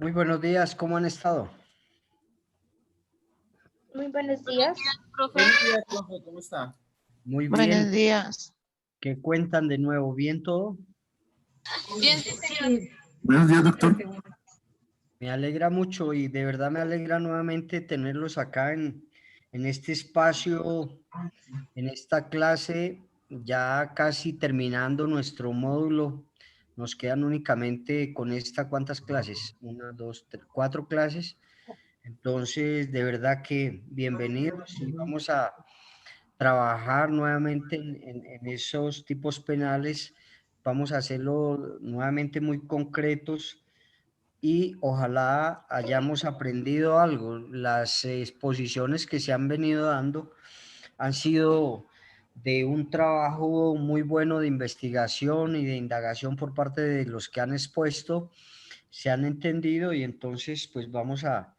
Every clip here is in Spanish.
Muy buenos días, ¿cómo han estado? Muy buenos días. Buenos días, profe, ¿cómo está? Muy Buenos bien, días. ¿qué cuentan de nuevo? ¿Bien todo? Bien, sí. Buenos días, doctor. Me alegra mucho y de verdad me alegra nuevamente tenerlos acá en este espacio, en esta clase, ya casi terminando nuestro módulo. Nos quedan únicamente con esta, ¿cuántas clases? Una, dos, tres, cuatro clases. Entonces, de verdad que bienvenidos y vamos a trabajar nuevamente en esos tipos penales. Vamos a hacerlo nuevamente muy concretos y ojalá hayamos aprendido algo. Las exposiciones que se han venido dando han sido de un trabajo muy bueno de investigación y de indagación por parte de los que han expuesto, se han entendido y entonces pues vamos a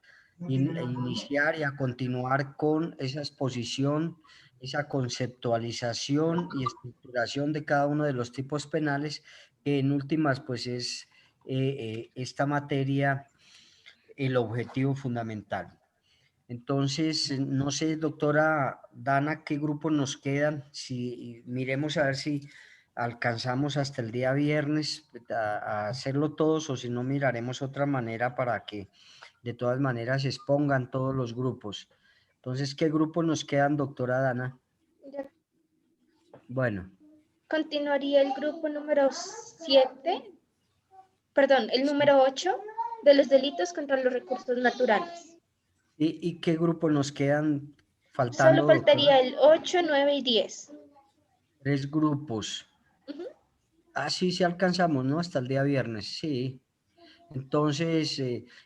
iniciar y a continuar con esa exposición, esa conceptualización y estructuración de cada uno de los tipos penales, que en últimas pues es esta materia el objetivo fundamental. Entonces, no sé, doctora Dana, qué grupos nos quedan. Si miremos a ver si alcanzamos hasta el día viernes a hacerlo todos o si no miraremos otra manera para que de todas maneras se expongan todos los grupos. Entonces, ¿qué grupos nos quedan, doctora Dana? Bueno. Continuaría el grupo número 7, perdón, el número 8 de los delitos contra los recursos naturales. ¿Y qué grupos nos quedan Solo faltando, doctora? faltaría el 8, 9 y 10. 3 grupos. Sí, sí alcanzamos, ¿no? Hasta el día viernes, sí. Entonces,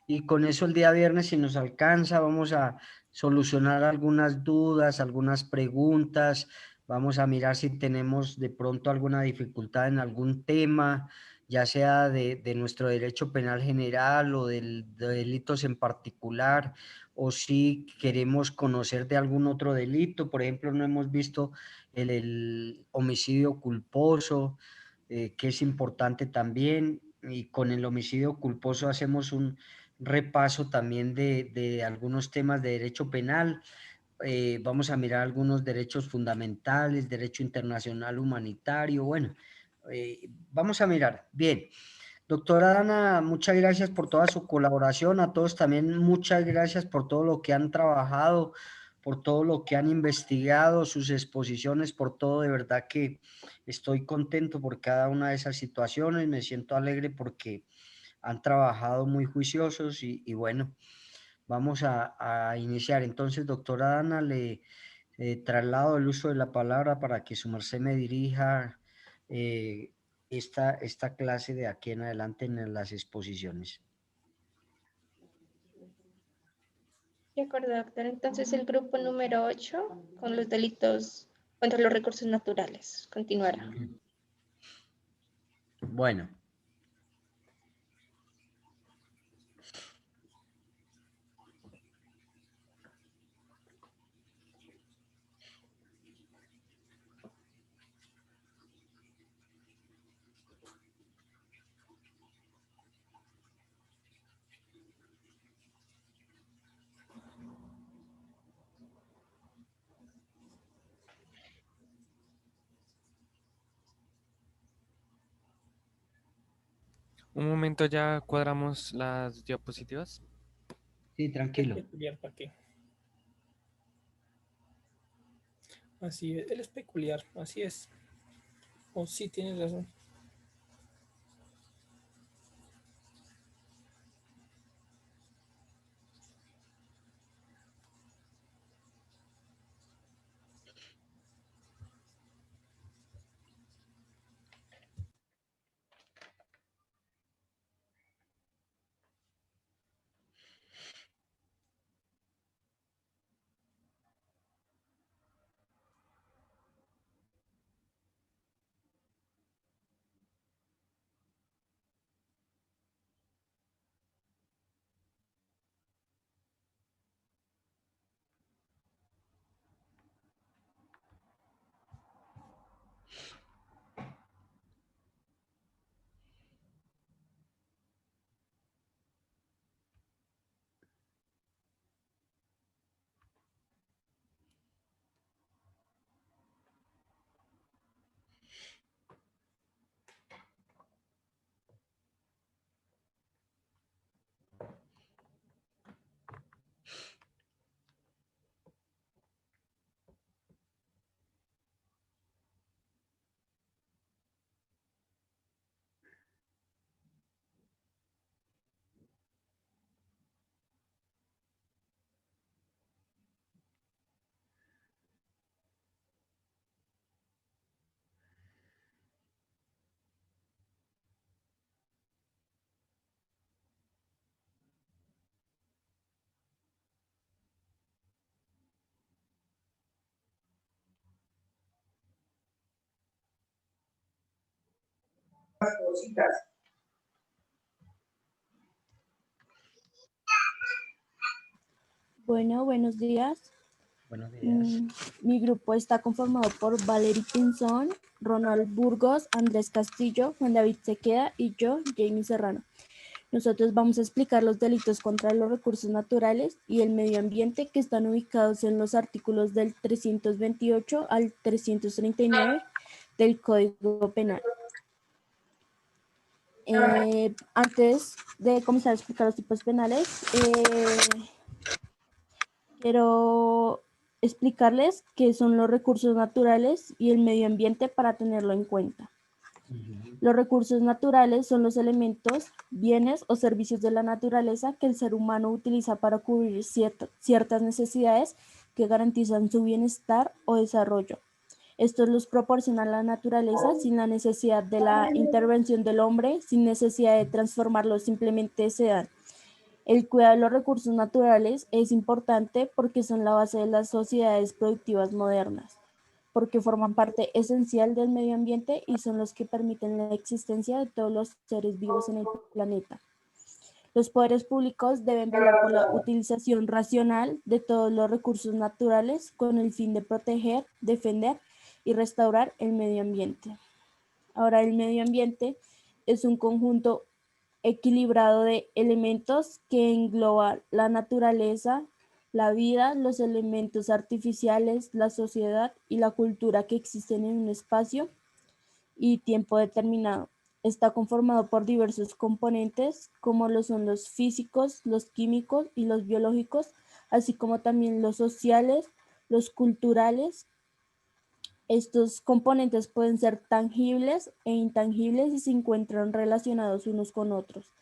y con eso el día viernes, si nos alcanza, vamos a solucionar algunas dudas, algunas preguntas, vamos a mirar si tenemos de pronto alguna dificultad en algún tema, ya sea de nuestro derecho penal general o de delitos en particular, o si queremos conocer de algún otro delito. Por ejemplo, no hemos visto el homicidio culposo, que es importante también, y con el homicidio culposo hacemos un repaso también de algunos temas de derecho penal. Vamos a mirar algunos derechos fundamentales, derecho internacional humanitario, bueno, vamos a mirar. Bien, doctora Ana, muchas gracias por toda su colaboración, a todos también muchas gracias por todo lo que han trabajado, por todo lo que han investigado, sus exposiciones, por todo, de verdad que estoy contento por cada una de esas situaciones, me siento alegre porque han trabajado muy juiciosos y bueno, vamos a iniciar. Entonces, doctora Ana, le traslado el uso de la palabra para que su merced me dirija eh, esta clase de aquí en adelante en las exposiciones. De acuerdo, doctor. Entonces el grupo número 8 con los delitos contra los recursos naturales. Continuará. Bueno. Un momento, ya cuadramos las diapositivas. Sí, tranquilo. Es peculiar, ¿para qué? Así es, él es peculiar, así es. Oh, sí, tienes razón. Bueno, buenos días. Buenos días. Mi grupo está conformado por Valery Pinzón, Ronald Burgos, Andrés Castillo, Juan David Sequeda y yo, Jamie Serrano. Nosotros vamos a explicar los delitos contra los recursos naturales y el medio ambiente que están ubicados en los artículos del 328 al 339 del Código Penal. Antes de comenzar a explicar los tipos penales, quiero explicarles qué son los recursos naturales y el medio ambiente para tenerlo en cuenta. Los recursos naturales son los elementos, bienes o servicios de la naturaleza que el ser humano utiliza para cubrir ciertas necesidades que garantizan su bienestar o desarrollo. Estos los proporciona la naturaleza sin la necesidad de la intervención del hombre, sin necesidad de transformarlos, simplemente se dan. El cuidado de los recursos naturales es importante porque son la base de las sociedades productivas modernas, porque forman parte esencial del medio ambiente y son los que permiten la existencia de todos los seres vivos en el planeta. Los poderes públicos deben velar por la utilización racional de todos los recursos naturales con el fin de proteger, defender y restaurar el medio ambiente. Ahora, el medio ambiente es un conjunto equilibrado de elementos que engloba la naturaleza, la vida, los elementos artificiales, la sociedad y la cultura que existen en un espacio y tiempo determinado. Está conformado por diversos componentes, como lo son los físicos, los químicos y los biológicos, así como también los sociales, los culturales. Estos componentes pueden ser tangibles e intangibles y se encuentran relacionados unos con otros.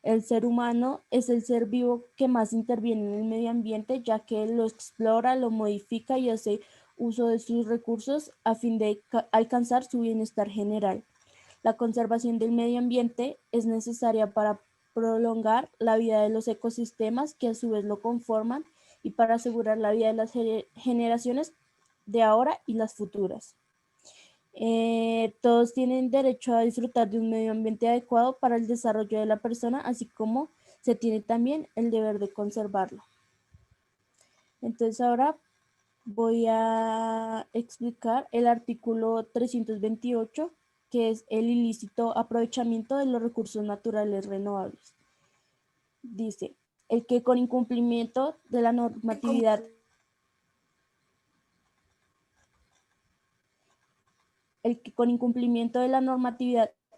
El ser humano es el ser vivo que más interviene en el medio ambiente, ya que lo explora, lo modifica y hace uso de sus recursos a fin de alcanzar su bienestar general. La conservación del medio ambiente es necesaria para prolongar la vida de los ecosistemas que a su vez lo conforman y para asegurar la vida de las generaciones de ahora y las futuras. Todos tienen derecho a disfrutar de un medio ambiente adecuado para el desarrollo de la persona, así como se tiene también el deber de conservarlo. Entonces ahora voy a explicar el artículo 328, que es el ilícito aprovechamiento de los recursos naturales renovables. Dice, el que con incumplimiento de la normatividad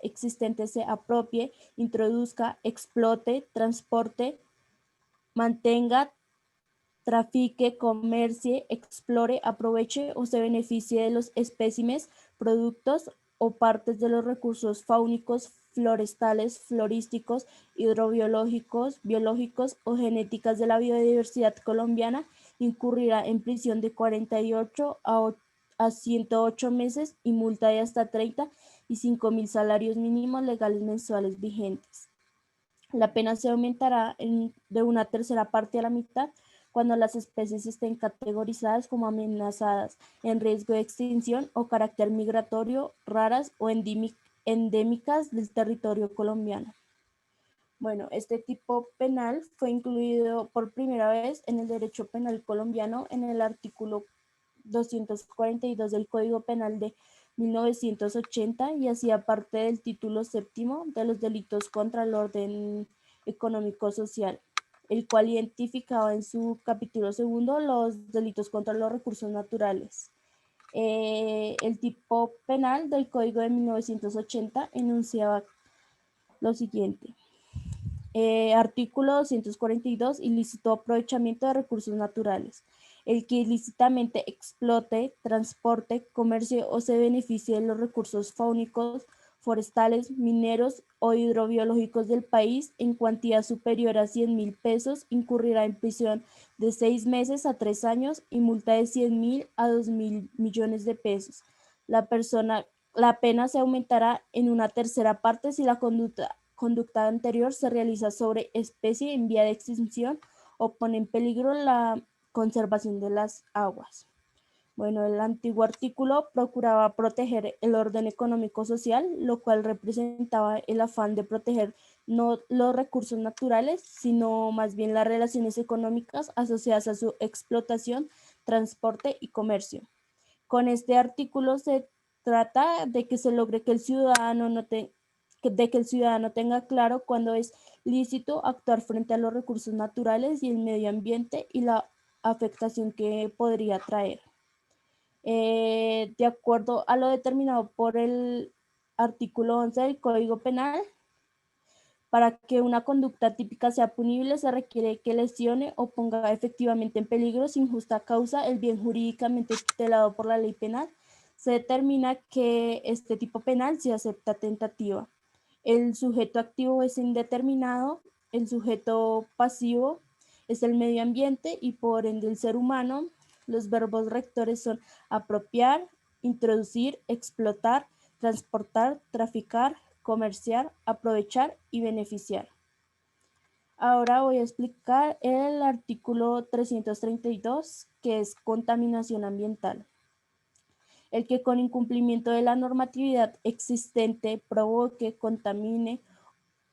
existente se apropie, introduzca, explote, transporte, mantenga, trafique, comercie, explore, aproveche o se beneficie de los espécimes, productos o partes de los recursos fáunicos, forestales, florísticos, hidrobiológicos, biológicos o genéticas de la biodiversidad colombiana, incurrirá en prisión de 48 a 108 meses y multa de hasta 30 y 5.000 salarios mínimos legales mensuales vigentes. La pena se aumentará de una tercera parte a la mitad cuando las especies estén categorizadas como amenazadas, en riesgo de extinción o carácter migratorio, raras o endémicas del territorio colombiano. Bueno, este tipo penal fue incluido por primera vez en el derecho penal colombiano en el artículo 242 del Código Penal de 1980 y hacía parte del título séptimo de los delitos contra el orden económico-social, el cual identificaba en su capítulo segundo los delitos contra los recursos naturales. El tipo penal del Código de 1980 enunciaba lo siguiente. Artículo 242, ilícito aprovechamiento de recursos naturales. El que ilícitamente explote, transporte, comercie o se beneficie de los recursos fáunicos, forestales, mineros o hidrobiológicos del país en cuantía superior a 100.000 pesos, incurrirá en prisión de 6 meses a 3 años y multa de 100.000 a 2.000 millones de pesos. La pena se aumentará en una tercera parte si la conducta anterior se realiza sobre especie en vía de extinción o pone en peligro la conservación de las aguas. Bueno, el antiguo artículo procuraba proteger el orden económico-social, lo cual representaba el afán de proteger no los recursos naturales, sino más bien las relaciones económicas asociadas a su explotación, transporte y comercio. Con este artículo se trata de que se logre que el ciudadano de que el ciudadano tenga claro cuándo es lícito actuar frente a los recursos naturales y el medio ambiente y la afectación que podría traer. De acuerdo a lo determinado por el artículo 11 del Código Penal, para que una conducta típica sea punible se requiere que lesione o ponga efectivamente en peligro sin justa causa el bien jurídicamente tutelado por la ley penal. Se determina que este tipo penal se acepta tentativa. El sujeto activo es indeterminado, el sujeto pasivo es el medio ambiente y por ende el ser humano. Los verbos rectores son apropiar, introducir, explotar, transportar, traficar, comerciar, aprovechar y beneficiar. Ahora voy a explicar el artículo 332, que es contaminación ambiental. El que con incumplimiento de la normatividad existente provoque, contamine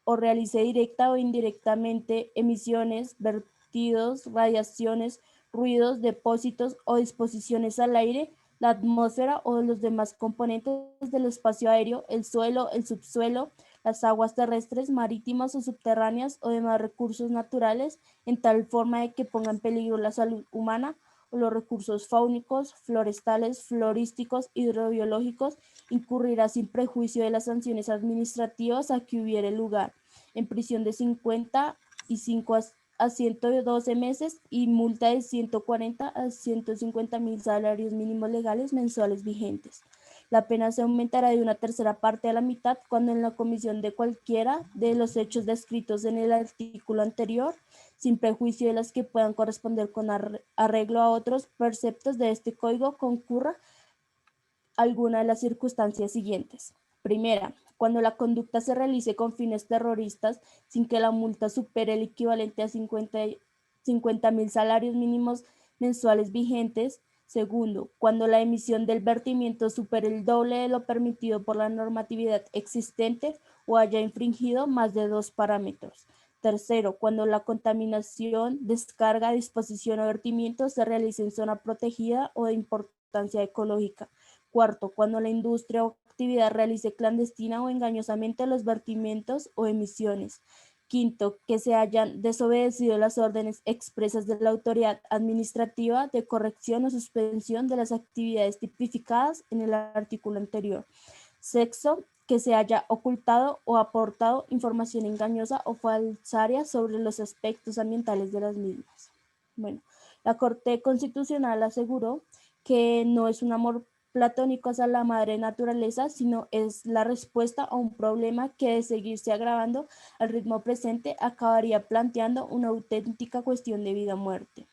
o realice directa o indirectamente emisiones, vertidos, radiaciones, ruidos, depósitos o disposiciones al aire, la atmósfera o los demás componentes del espacio aéreo, el suelo, el subsuelo, las aguas terrestres, marítimas o subterráneas o demás recursos naturales, en tal forma de que ponga en peligro la salud humana o los recursos faunísticos, forestales, florísticos, hidrobiológicos, incurrirá sin prejuicio de las sanciones administrativas a que hubiere lugar, en prisión de 55 a 112 meses y multa de 140 a 150.000 salarios mínimos legales mensuales vigentes. La pena se aumentará de una tercera parte a la mitad cuando en la comisión de cualquiera de los hechos descritos en el artículo anterior, sin prejuicio de las que puedan corresponder con arreglo a otros preceptos de este código, concurra alguna de las circunstancias siguientes. Primera, cuando la conducta se realice con fines terroristas sin que la multa supere el equivalente a 50.000 salarios mínimos mensuales vigentes. Segundo, cuando la emisión del vertimiento supere el doble de lo permitido por la normatividad existente o haya infringido más de 2 parámetros. Tercero, cuando la contaminación, descarga, disposición o vertimiento se realice en zona protegida o de importancia ecológica. Cuarto, cuando la industria o actividad realice clandestina o engañosamente los vertimientos o emisiones. Quinto, que se hayan desobedecido las órdenes expresas de la autoridad administrativa de corrección o suspensión de las actividades tipificadas en el artículo anterior. Sexto, que se haya ocultado o aportado información engañosa o falsaria sobre los aspectos ambientales de las mismas. Bueno, la Corte Constitucional aseguró que no es un amor platónico hacia la madre naturaleza, sino es la respuesta a un problema que de seguirse agravando al ritmo presente acabaría planteando una auténtica cuestión de vida o muerte.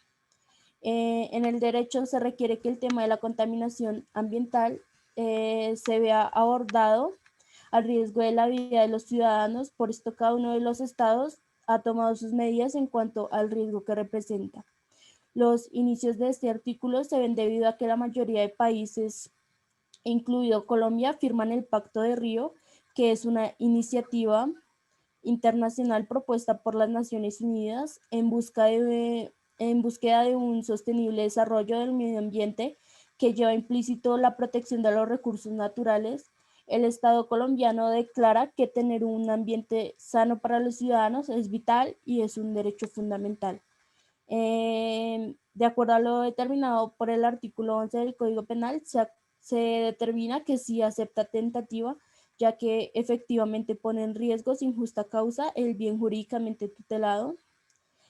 En el derecho se requiere que el tema de la contaminación ambiental se vea abordado al riesgo de la vida de los ciudadanos, por esto cada uno de los estados ha tomado sus medidas en cuanto al riesgo que representa. Los inicios de este artículo se ven debido a que la mayoría de países, incluido Colombia, firman el Pacto de Río, que es una iniciativa internacional propuesta por las Naciones Unidas en búsqueda de un sostenible desarrollo del medio ambiente que lleva implícito la protección de los recursos naturales. El Estado colombiano declara que tener un ambiente sano para los ciudadanos es vital y es un derecho fundamental. De acuerdo a lo determinado por el artículo 11 del Código Penal, se determina que sí acepta tentativa, ya que efectivamente pone en riesgo sin justa causa el bien jurídicamente tutelado.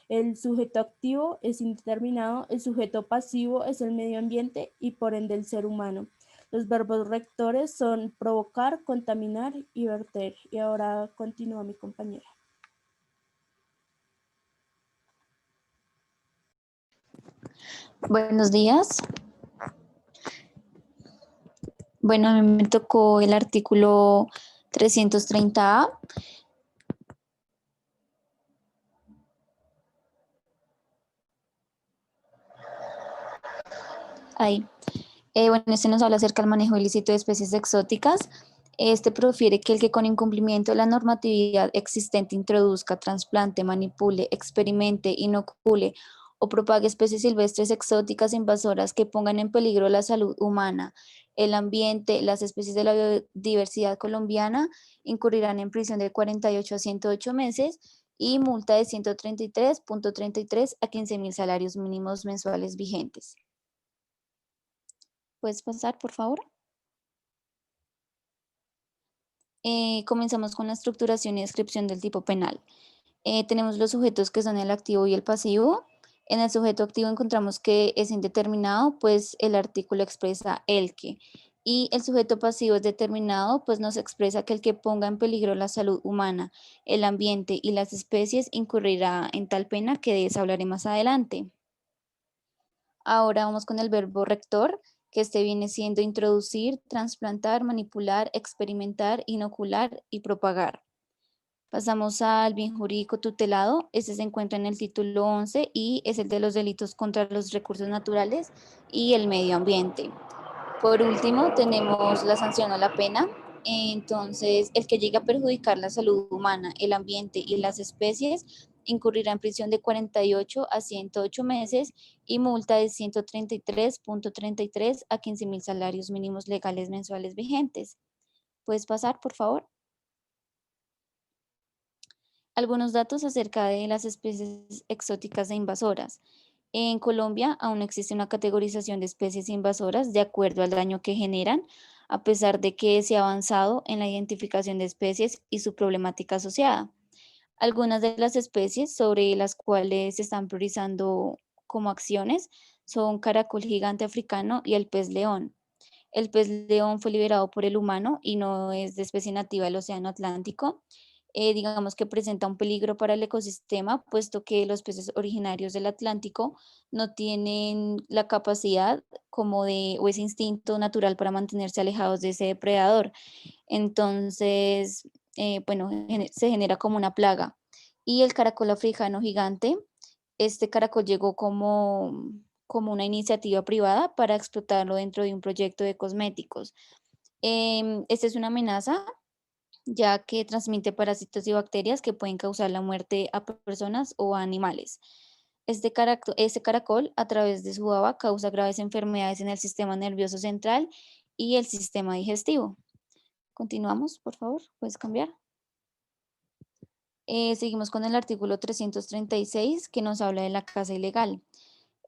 El sujeto activo es indeterminado, el sujeto pasivo es el medio ambiente y por ende el ser humano. Los verbos rectores son provocar, contaminar y verter. Y ahora continúa mi compañera. Buenos días. Bueno, a mí me tocó el artículo 330A. Ahí. Bueno, este nos habla acerca del manejo ilícito de especies exóticas. Este profiere que el que con incumplimiento de la normatividad existente introduzca, trasplante, manipule, experimente, inocule o propague especies silvestres exóticas invasoras que pongan en peligro la salud humana, el ambiente, las especies de la biodiversidad colombiana, incurrirán en prisión de 48 a 108 meses y multa de 133.33 a 15.000 salarios mínimos mensuales vigentes. ¿Puedes pasar, por favor? Comenzamos con la estructuración y descripción del tipo penal. Tenemos los sujetos que son el activo y el pasivo. En el sujeto activo encontramos que es indeterminado, pues el artículo expresa el que. Y el sujeto pasivo es determinado, pues nos expresa que el que ponga en peligro la salud humana, el ambiente y las especies incurrirá en tal pena que de eso hablaré más adelante. Ahora vamos con el verbo rector, que este viene siendo introducir, trasplantar, manipular, experimentar, inocular y propagar. Pasamos al bien jurídico tutelado. Este se encuentra en el título 11 y es el de los delitos contra los recursos naturales y el medio ambiente. Por último, tenemos la sanción o la pena. Entonces, el que llegue a perjudicar la salud humana, el ambiente y las especies incurrirá en prisión de 48 a 108 meses y multa de 133.33 a 15.000 salarios mínimos legales mensuales vigentes. ¿Puedes pasar, por favor? Algunos datos acerca de las especies exóticas e invasoras. En Colombia aún no existe una categorización de especies invasoras de acuerdo al daño que generan, a pesar de que se ha avanzado en la identificación de especies y su problemática asociada. Algunas de las especies sobre las cuales se están priorizando como acciones son caracol gigante africano y el pez león. El pez león fue liberado por el humano y no es de especie nativa del Océano Atlántico. Digamos que presenta un peligro para el ecosistema, puesto que los peces originarios del Atlántico no tienen la capacidad como de, o ese instinto natural para mantenerse alejados de ese depredador. Entonces, bueno, se genera como una plaga. Y el caracol africano gigante, este caracol llegó como una iniciativa privada para explotarlo dentro de un proyecto de cosméticos. Esta es una amenaza ya que transmite parásitos y bacterias que pueden causar la muerte a personas o a animales. Este caracol, a través de su baba, causa graves enfermedades en el sistema nervioso central y el sistema digestivo. Continuamos, por favor, puedes cambiar. Seguimos con el artículo 336 que nos habla de la caza ilegal.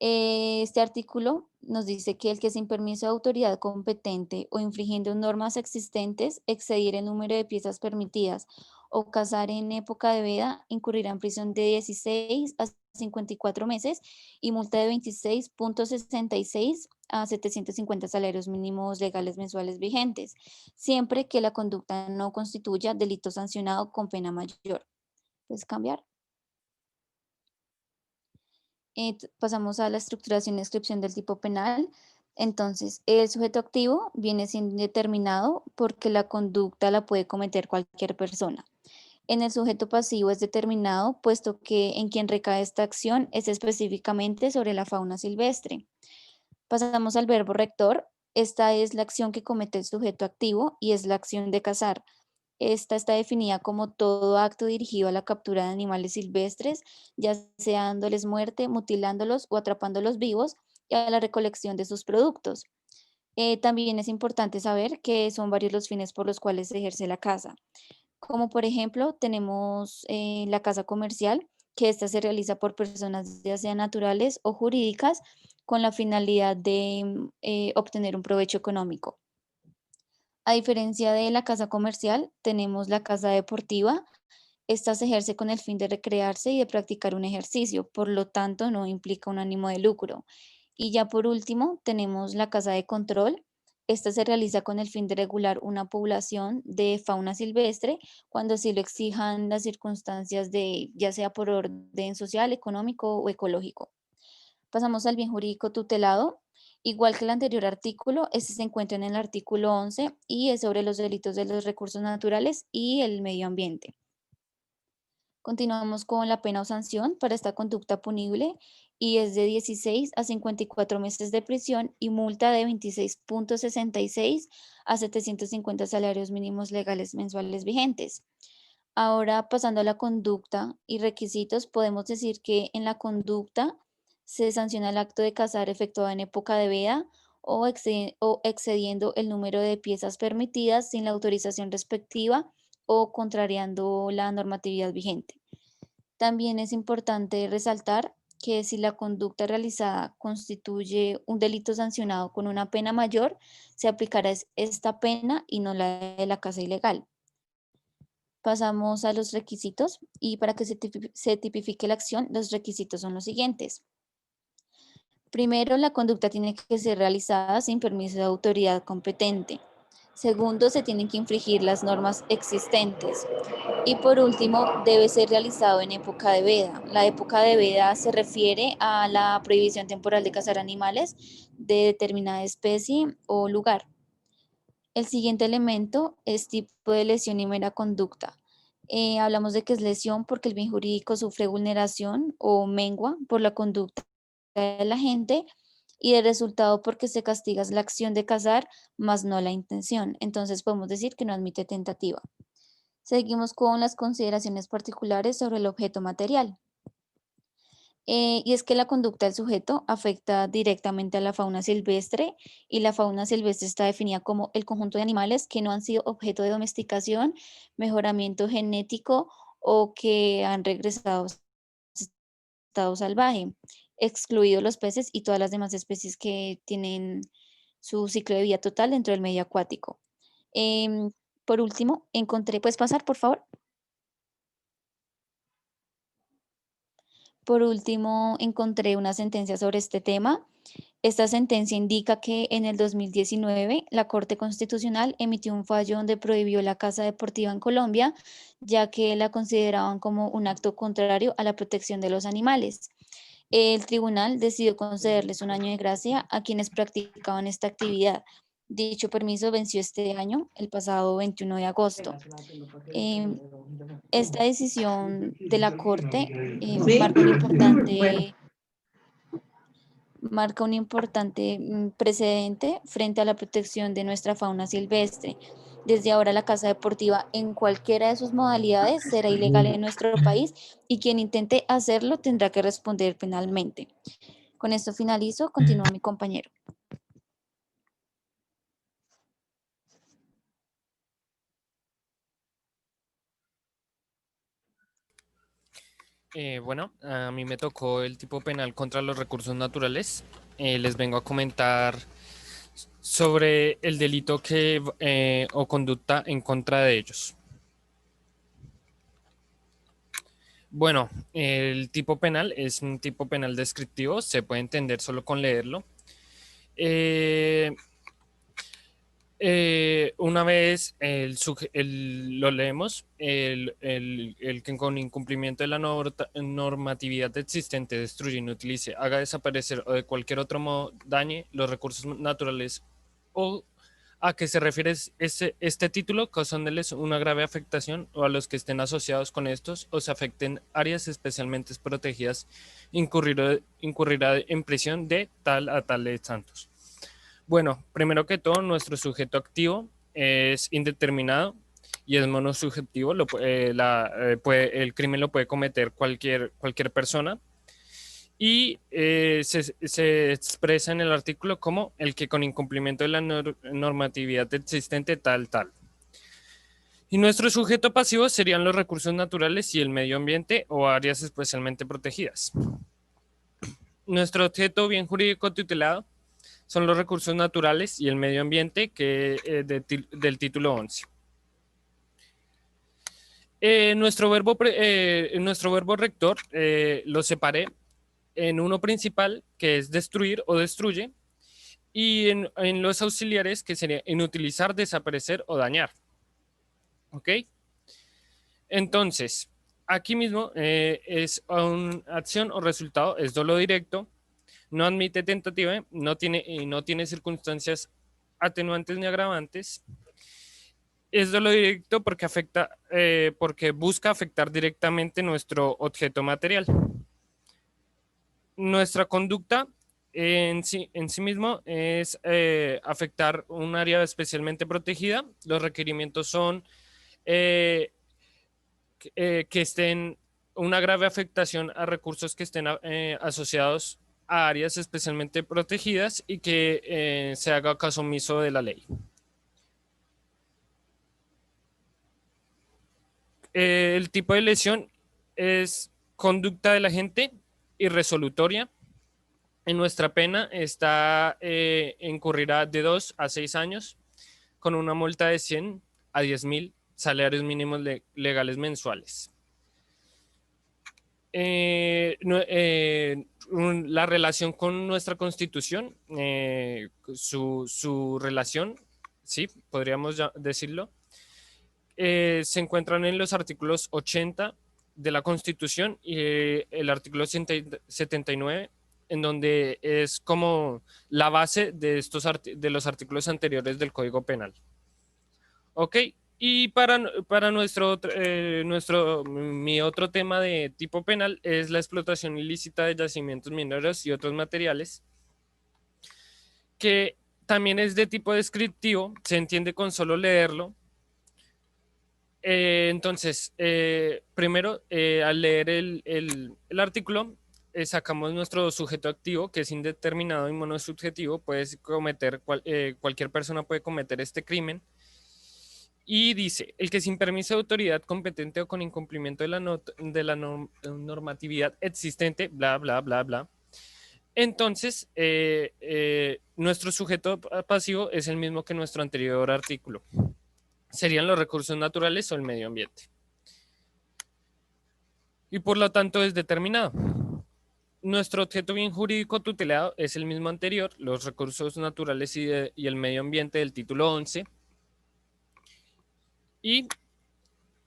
Este artículo nos dice que el que sin permiso de autoridad competente o infringiendo normas existentes excediera el número de piezas permitidas o cazar en época de veda incurrirá en prisión de 16 a 54 meses y multa de 26.66 a 750 salarios mínimos legales mensuales vigentes, siempre que la conducta no constituya delito sancionado con pena mayor. ¿Puedes cambiar? Pasamos a la estructuración y descripción del tipo penal. Entonces, el sujeto activo viene siendo determinado porque la conducta la puede cometer cualquier persona. En el sujeto pasivo es determinado puesto que en quien recae esta acción es específicamente sobre la fauna silvestre. Pasamos al verbo rector. Esta es la acción que comete el sujeto activo y es la acción de cazar. Esta está definida como todo acto dirigido a la captura de animales silvestres, ya sea dándoles muerte, mutilándolos o atrapándolos vivos y a la recolección de sus productos. También es importante saber que son varios los fines por los cuales se ejerce la caza. Como por ejemplo, tenemos la caza comercial, que esta se realiza por personas ya sean naturales o jurídicas con la finalidad de obtener un provecho económico. A diferencia de la caza comercial, tenemos la caza deportiva. Esta se ejerce con el fin de recrearse y de practicar un ejercicio, por lo tanto no implica un ánimo de lucro. Y ya por último, tenemos la caza de control. Esta se realiza con el fin de regular una población de fauna silvestre cuando así lo exijan las circunstancias de, ya sea por orden social, económico o ecológico. Pasamos al bien jurídico tutelado. Igual que el anterior artículo, este se encuentra en el artículo 11 y es sobre los delitos de los recursos naturales y el medio ambiente. Continuamos con la pena o sanción para esta conducta punible. y es de 16 a 54 meses de prisión y multa de 26.66 a 750 salarios mínimos legales mensuales vigentes. Ahora, pasando a la conducta y requisitos, podemos decir que en la conducta se sanciona el acto de cazar efectuado en época de veda o excediendo el número de piezas permitidas sin la autorización respectiva o contrariando la normatividad vigente. También es importante resaltar que si la conducta realizada constituye un delito sancionado con una pena mayor, se aplicará esta pena y no la de la caza ilegal. Pasamos a los requisitos y para que se tipifique la acción, los requisitos son los siguientes. Primero, la conducta tiene que ser realizada sin permiso de autoridad competente. Segundo, se tienen que infringir las normas existentes. Y por último, debe ser realizado en época de veda. La época de veda se refiere a la prohibición temporal de cazar animales de determinada especie o lugar. El siguiente elemento es tipo de lesión y mera conducta. Hablamos de que es lesión porque el bien jurídico sufre vulneración o mengua por la conducta de la gente y de resultado porque se castiga la acción de cazar, más no la intención. Entonces podemos decir que no admite tentativa. Seguimos con las consideraciones particulares sobre el objeto material. Y es que la conducta del sujeto afecta directamente a la fauna silvestre y la fauna silvestre está definida como el conjunto de animales que no han sido objeto de domesticación, mejoramiento genético o que han regresado a su estado salvaje, excluidos los peces y todas las demás especies que tienen su ciclo de vida total dentro del medio acuático. Em, por último, ¿puedes pasar, por favor? Por último, encontré una sentencia sobre este tema. Esta sentencia indica que en el 2019 la Corte Constitucional emitió un fallo donde prohibió la caza deportiva en Colombia, ya que la consideraban como un acto contrario a la protección de los animales. El tribunal decidió concederles un año de gracia a quienes practicaban esta actividad. Dicho permiso venció este año, el pasado 21 de agosto. Esta decisión de la Corte marca un importante precedente frente a la protección de nuestra fauna silvestre. Desde ahora la caza deportiva en cualquiera de sus modalidades será ilegal en nuestro país y quien intente hacerlo tendrá que responder penalmente. Con esto finalizo, continúa mi compañero. Bueno, a mí me tocó el tipo penal contra los recursos naturales. Les vengo a comentar sobre el delito o conducta en contra de ellos. Bueno, el tipo penal es un tipo penal descriptivo, se puede entender solo con leerlo. Una vez lo leemos, el que con incumplimiento de la normatividad existente destruye, inutilice, haga desaparecer o de cualquier otro modo dañe los recursos naturales o a que se refiere este título, causándoles una grave afectación o a los que estén asociados con estos o se afecten áreas especialmente protegidas, incurrirá en prisión de tal a tal de tantos. Bueno, primero que todo, nuestro sujeto activo es indeterminado y es monosubjetivo. El crimen lo puede cometer cualquier persona y se expresa en el artículo como el que con incumplimiento de la normatividad existente tal. Y nuestro sujeto pasivo serían los recursos naturales y el medio ambiente o áreas especialmente protegidas. Nuestro objeto bien jurídico tutelado son los recursos naturales y el medio ambiente del título 11. Nuestro verbo rector lo separé en uno principal, que es destruir o destruye, y en los auxiliares, que sería inutilizar, desaparecer o dañar. ¿Ok? Entonces, aquí mismo es una acción o resultado, es dolo directo, no admite tentativa, no tiene circunstancias atenuantes ni agravantes. Es dolo directo porque busca afectar directamente nuestro objeto material. nuestra conducta en sí mismo es afectar un área especialmente protegida. Los requerimientos son que estén una grave afectación a recursos que estén asociados a áreas especialmente protegidas y que se haga caso omiso de la ley. El tipo de lesión es conducta del agente irresolutoria. En nuestra pena está incurrirá de 2 a 6 años con una multa de 100 a 10.000 salarios mínimos legales mensuales. La relación con nuestra Constitución, su relación, sí, podríamos decirlo, se encuentran en los artículos 80 de la Constitución y el artículo 79, en donde es como la base de los artículos anteriores del Código Penal. Ok, y para mi otro tema de tipo penal es la explotación ilícita de yacimientos mineros y otros materiales, que también es de tipo descriptivo, se entiende con solo leerlo. Entonces, primero, al leer el artículo, sacamos nuestro sujeto activo, que es indeterminado y monosubjetivo, cualquier persona puede cometer este crimen. Y dice, el que sin permiso de autoridad competente o con incumplimiento de la normatividad existente, bla, bla, bla, bla. Entonces, nuestro sujeto pasivo es el mismo que nuestro anterior artículo. Serían los recursos naturales o el medio ambiente. Y por lo tanto es determinado. Nuestro objeto bien jurídico tutelado es el mismo anterior, los recursos naturales y el medio ambiente del título 11. Y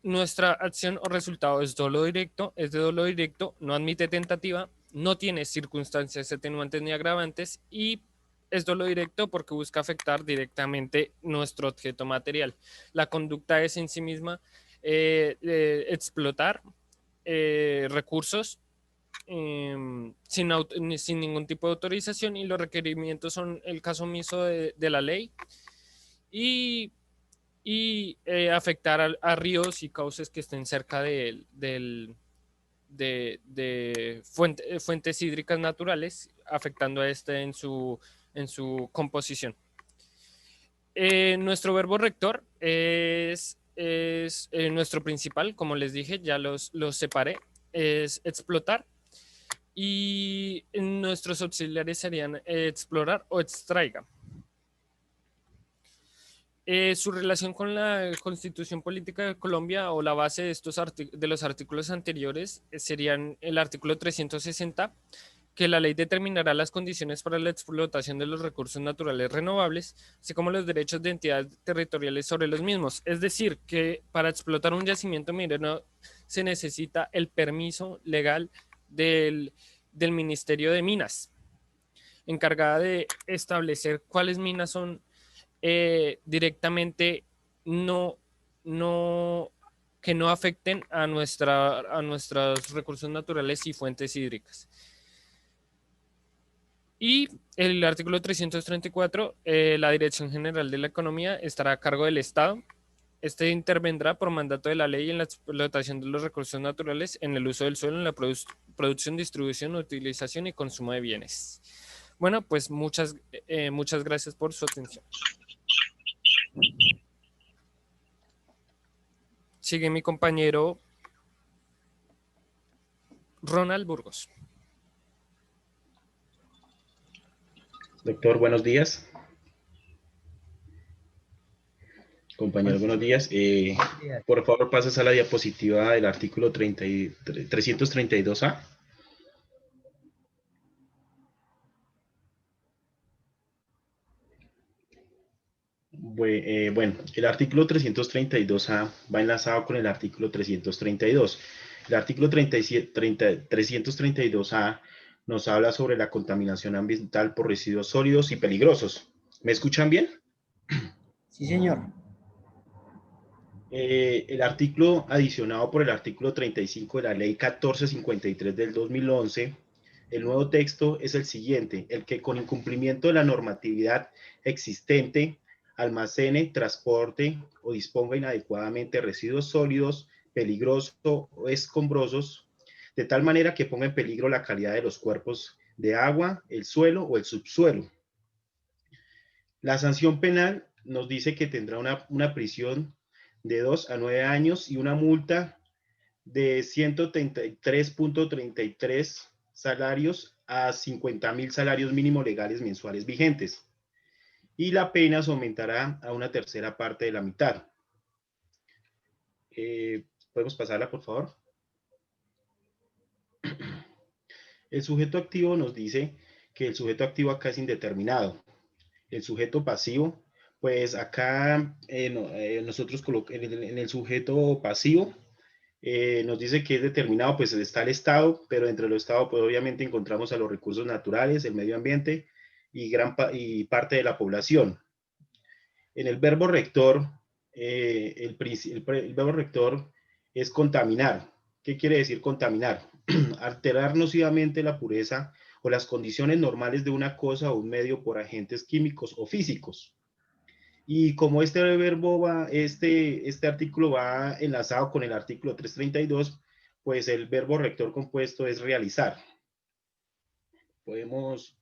nuestra acción o resultado es dolo directo, es de dolo directo, no admite tentativa, no tiene circunstancias atenuantes ni agravantes y es dolo directo porque busca afectar directamente nuestro objeto material. La conducta es en sí misma explotar recursos sin ningún tipo de autorización, y los requerimientos son el caso omiso de la ley y afectar a ríos y cauces que estén cerca de fuentes hídricas naturales, afectando a este en su composición. Nuestro verbo rector es nuestro principal, como les dije, ya los separé, es explotar, y nuestros auxiliares serían explorar o extraiga. Su relación con la Constitución Política de Colombia o la base de los artículos anteriores serían el artículo 360, que la ley determinará las condiciones para la explotación de los recursos naturales renovables, así como los derechos de entidades territoriales sobre los mismos. Es decir, que para explotar un yacimiento minero se necesita el permiso legal del Ministerio de Minas, encargada de establecer cuáles minas son directamente que no afecten a nuestros recursos naturales y fuentes hídricas. Y el artículo 334, la Dirección General de la Economía estará a cargo del Estado. Este intervendrá por mandato de la ley en la explotación de los recursos naturales, en el uso del suelo, en la producción, distribución, utilización y consumo de bienes. Bueno, pues muchas gracias por su atención. Sigue mi compañero Ronald Burgos. Doctor, buenos días. Compañeros, buenos días. Por favor, pases a la diapositiva del artículo 332A. Bueno, el artículo 332A va enlazado con el artículo 332. El artículo 332A nos habla sobre la contaminación ambiental por residuos sólidos y peligrosos. ¿Me escuchan bien? Sí, señor. El artículo adicionado por el artículo 35 de la Ley 1453 del 2011 el nuevo texto es el siguiente: el que con incumplimiento de la normatividad existente almacene, transporte o disponga inadecuadamente residuos sólidos, peligrosos o escombrosos, de tal manera que ponga en peligro la calidad de los cuerpos de agua, el suelo o el subsuelo. La sanción penal nos dice que tendrá una prisión de 2 a 9 años y una multa de 133.33 salarios a 50.000 salarios mínimos legales mensuales vigentes. Y la pena se aumentará a una tercera parte de la mitad. ¿Podemos pasarla, por favor? El sujeto activo nos dice que el sujeto activo acá es indeterminado. El sujeto pasivo, pues acá nosotros en el sujeto pasivo nos dice que es determinado, pues está el Estado, pero entre los Estados pues obviamente encontramos a los recursos naturales, el medio ambiente y parte de la población. En el verbo rector, el verbo rector es contaminar. ¿Qué quiere decir contaminar? Alterar nocivamente la pureza o las condiciones normales de una cosa o un medio por agentes químicos o físicos. Y como este verbo va, este artículo va enlazado con el artículo 332, pues el verbo rector compuesto es realizar. Podemos...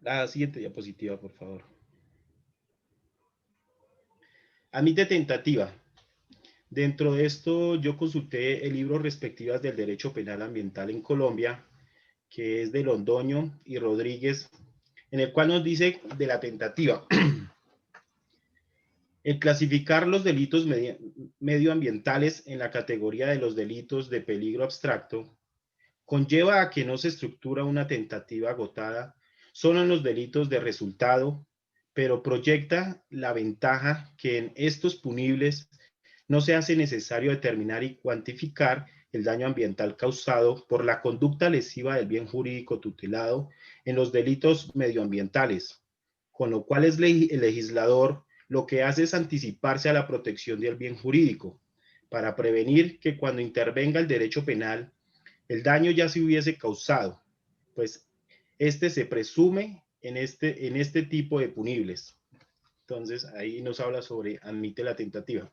La siguiente diapositiva, por favor. Admite tentativa. Dentro de esto yo consulté el libro Respectivas del Derecho Penal Ambiental en Colombia, que es de Londoño y Rodríguez, en el cual nos dice de la tentativa. El clasificar los delitos medioambientales en la categoría de los delitos de peligro abstracto conlleva a que no se estructura una tentativa agotada solo en los delitos de resultado, pero proyecta la ventaja que en estos punibles no se hace necesario determinar y cuantificar el daño ambiental causado por la conducta lesiva del bien jurídico tutelado en los delitos medioambientales, con lo cual el legislador lo que hace es anticiparse a la protección del bien jurídico, para prevenir que cuando intervenga el derecho penal, el daño ya se hubiese causado, pues este se presume en este tipo de punibles. Entonces, ahí nos habla sobre admite la tentativa.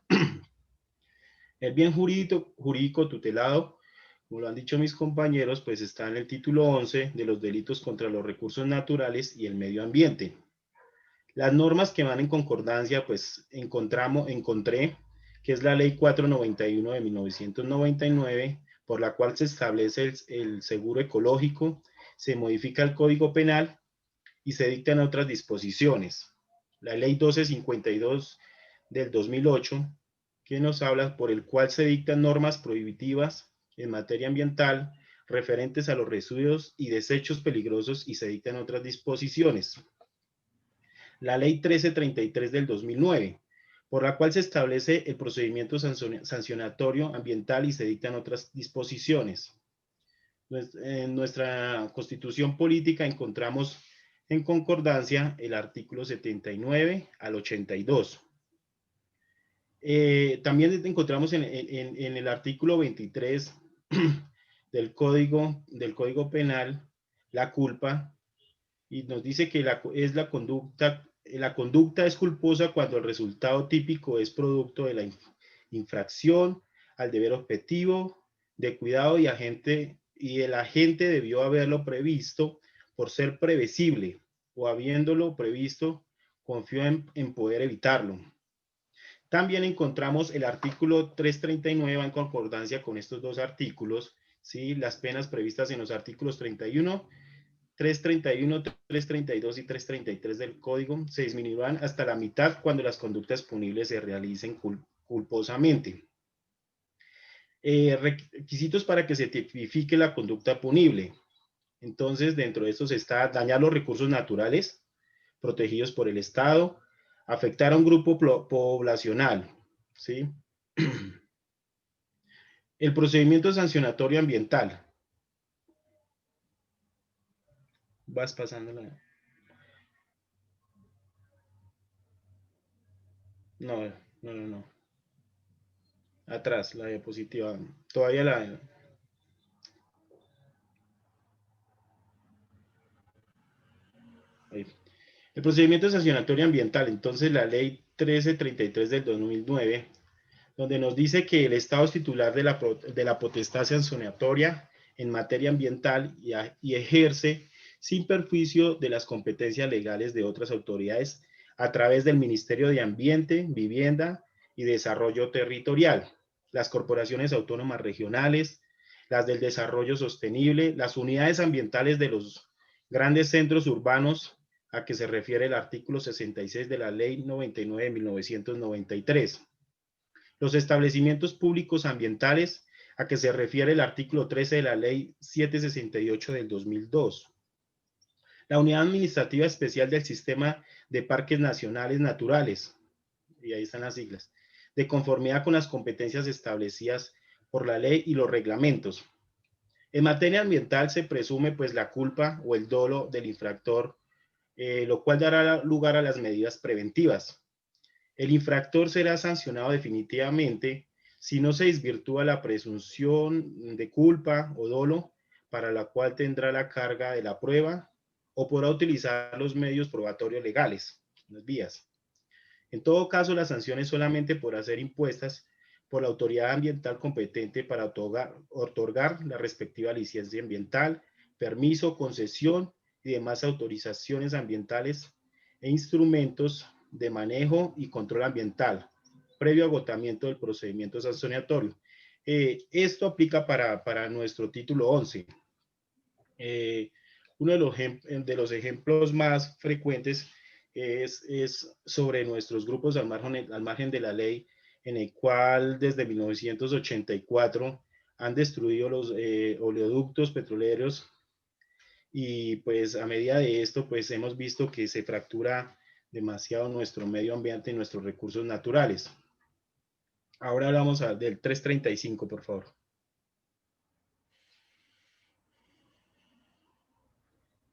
El bien jurídico tutelado, como lo han dicho mis compañeros, pues está en el título 11 de los delitos contra los recursos naturales y el medio ambiente. Las normas que van en concordancia, pues encontré que es la ley 491 de 1999, por la cual se establece el seguro ecológico, se modifica el Código Penal y se dictan otras disposiciones. La ley 1252 del 2008, que nos habla por el cual se dictan normas prohibitivas en materia ambiental referentes a los residuos y desechos peligrosos y se dictan otras disposiciones. La ley 1333 del 2009, por la cual se establece el procedimiento sancionatorio ambiental y se dictan otras disposiciones. En nuestra Constitución Política encontramos en concordancia el artículo 79 al 82. También encontramos en el artículo 23 del Código Penal la culpa, y nos dice que la conducta es culposa cuando el resultado típico es producto de la infracción al deber objetivo de cuidado y el agente debió haberlo previsto por ser previsible o habiéndolo previsto confió en poder evitarlo. También encontramos el artículo 339 en concordancia con estos dos artículos, ¿sí? Las penas previstas en los artículos 31, 331, 332 y 333 del Código se disminuirán hasta la mitad cuando las conductas punibles se realicen culposamente. Requisitos para que se tipifique la conducta punible. Entonces, dentro de estos está dañar los recursos naturales protegidos por el Estado, afectar a un grupo poblacional, ¿sí? El procedimiento sancionatorio ambiental. Vas pasándola. No. Atrás, la diapositiva. Todavía El procedimiento sancionatorio ambiental, entonces la ley 1333 del 2009, donde nos dice que el Estado es titular de la potestad sancionatoria en materia ambiental y ejerce sin perjuicio de las competencias legales de otras autoridades a través del Ministerio de Ambiente, Vivienda y Desarrollo Territorial, las corporaciones autónomas regionales, las del desarrollo sostenible, las unidades ambientales de los grandes centros urbanos a que se refiere el artículo 66 de la Ley 99 de 1993. Los establecimientos públicos ambientales a que se refiere el artículo 13 de la Ley 768 del 2002. La Unidad Administrativa Especial del Sistema de Parques Nacionales Naturales, y ahí están las siglas, de conformidad con las competencias establecidas por la ley y los reglamentos. En materia ambiental se presume pues la culpa o el dolo del infractor, lo cual dará lugar a las medidas preventivas. El infractor será sancionado definitivamente si no se desvirtúa la presunción de culpa o dolo, para la cual tendrá la carga de la prueba o podrá utilizar los medios probatorios legales, las vías. En todo caso, las sanciones solamente podrán ser impuestas por la autoridad ambiental competente para otorgar la respectiva licencia ambiental, permiso, concesión y demás autorizaciones ambientales e instrumentos de manejo y control ambiental, previo agotamiento del procedimiento sancionatorio. Esto aplica para nuestro título 11. Uno de los ejemplos más frecuentes es sobre nuestros grupos al margen de la ley, en el cual desde 1984 han destruido los oleoductos petroleros, y pues a medida de esto pues hemos visto que se fractura demasiado nuestro medio ambiente y nuestros recursos naturales. Ahora hablamos del 335, por favor.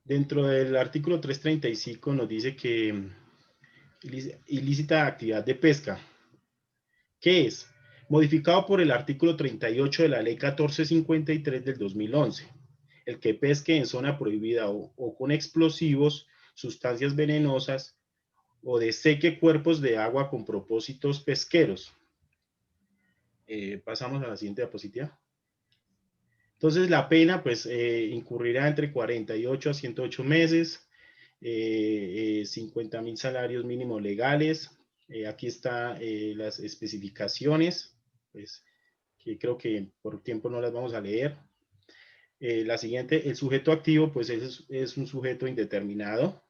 Dentro del artículo 335 nos dice que ilícita actividad de pesca. ¿Qué es? Modificado por el artículo 38 de la ley 1453 del 2011. El que pesque en zona prohibida o con explosivos, sustancias venenosas o deseque cuerpos de agua con propósitos pesqueros. Pasamos a la siguiente diapositiva. Entonces la pena pues incurrirá entre 48 a 108 meses, 50,000 salarios mínimos legales. Aquí están las especificaciones, pues, que creo que por tiempo no las vamos a leer. La siguiente, el sujeto activo, pues es un sujeto indeterminado.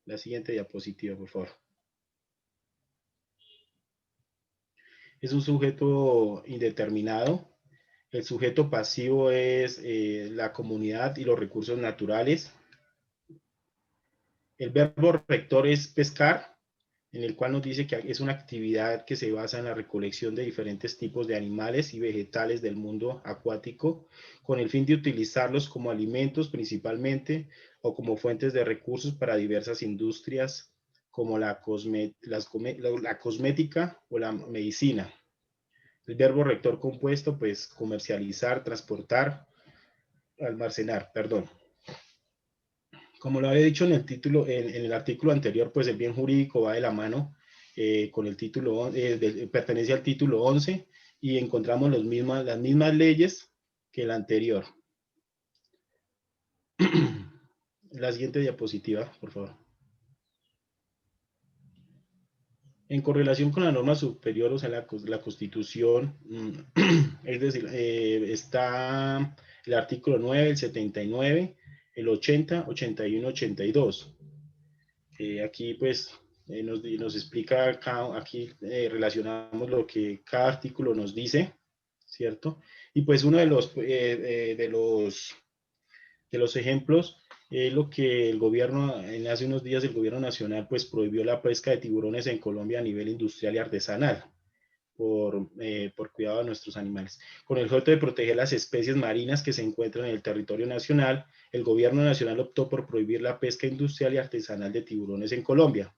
La siguiente diapositiva, por favor. Es un sujeto indeterminado. El sujeto pasivo es la comunidad y los recursos naturales. El verbo rector es pescar, en el cual nos dice que es una actividad que se basa en la recolección de diferentes tipos de animales y vegetales del mundo acuático, con el fin de utilizarlos como alimentos principalmente, o como fuentes de recursos para diversas industrias, como la cosmética o la medicina. El verbo rector compuesto, pues comercializar, transportar, almacenar, perdón. Como lo había dicho en el título, en el artículo anterior, pues el bien jurídico va de la mano con el título, pertenece al título 11, y encontramos las mismas leyes que el anterior. La siguiente diapositiva, por favor. En correlación con la norma superior, o sea, la Constitución, es decir, está el artículo 9, el 79, el 80, 81, 82. Aquí, pues, nos explica, aquí relacionamos lo que cada artículo nos dice, ¿cierto? Y pues uno de los ejemplos es lo que el gobierno, hace unos días el gobierno nacional pues prohibió la pesca de tiburones en Colombia a nivel industrial y artesanal por cuidado de nuestros animales. Con el objeto de proteger las especies marinas que se encuentran en el territorio nacional, el gobierno nacional optó por prohibir la pesca industrial y artesanal de tiburones en Colombia.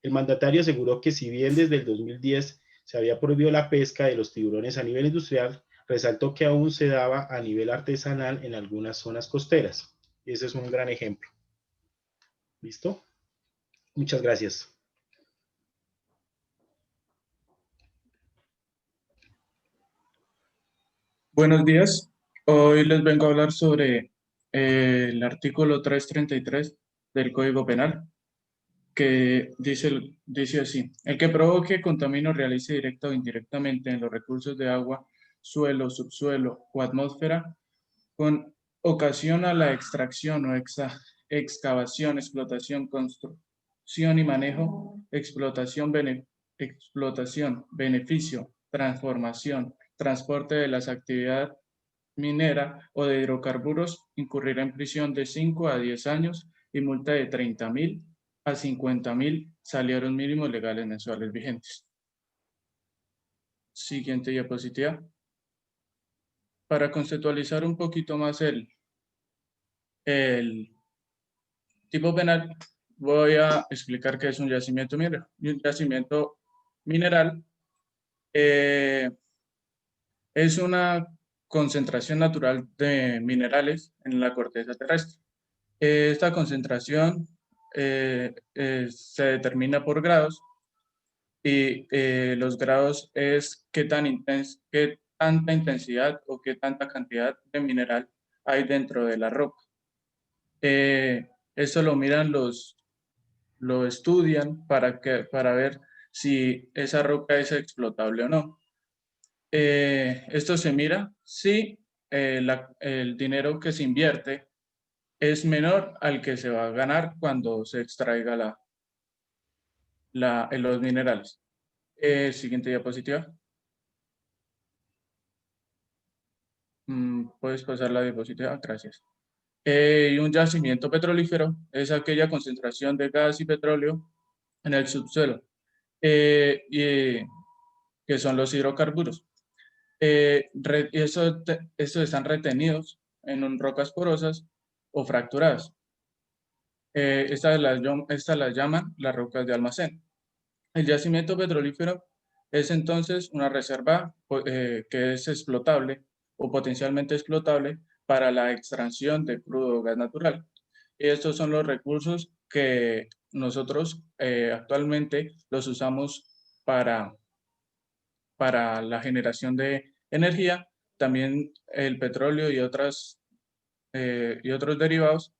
El mandatario aseguró que si bien desde el 2010 se había prohibido la pesca de los tiburones a nivel industrial, resaltó que aún se daba a nivel artesanal en algunas zonas costeras. Ese es un gran ejemplo. ¿Listo? Muchas gracias. Buenos días. Hoy les vengo a hablar sobre el artículo 333 del Código Penal, que dice así: el que provoque, contamine o realice directa o indirectamente en los recursos de agua, suelo, subsuelo o atmósfera, con ocasión a la extracción o excavación, explotación, construcción y manejo, explotación, beneficio, transformación, transporte de las actividades minera o de hidrocarburos, incurrirá en prisión de 5 a 10 años y multa de 30.000 a 50.000 salarios mínimos legales mensuales vigentes. Siguiente diapositiva. Para conceptualizar un poquito más el tipo penal, voy a explicar qué es un yacimiento mineral. Un yacimiento mineral es una concentración natural de minerales en la corteza terrestre. Esta concentración se determina por grados y los grados es qué tanta intensidad o qué tanta cantidad de mineral hay dentro de la roca. Eso lo miran lo estudian para ver si esa roca es explotable o no. Esto se mira si el dinero que se invierte es menor al que se va a ganar cuando se extraiga los minerales. Siguiente diapositiva. Puedes pasar la diapositiva, gracias. Y un yacimiento petrolífero es aquella concentración de gas y petróleo en el subsuelo, que son los hidrocarburos. Estos están retenidos en rocas porosas o fracturadas. Estas las llaman las rocas de almacén. El yacimiento petrolífero es entonces una reserva que es explotable o potencialmente explotable para la extracción de crudo o gas natural. Y estos son los recursos que nosotros actualmente los usamos para la generación de energía. También el petróleo y otros derivados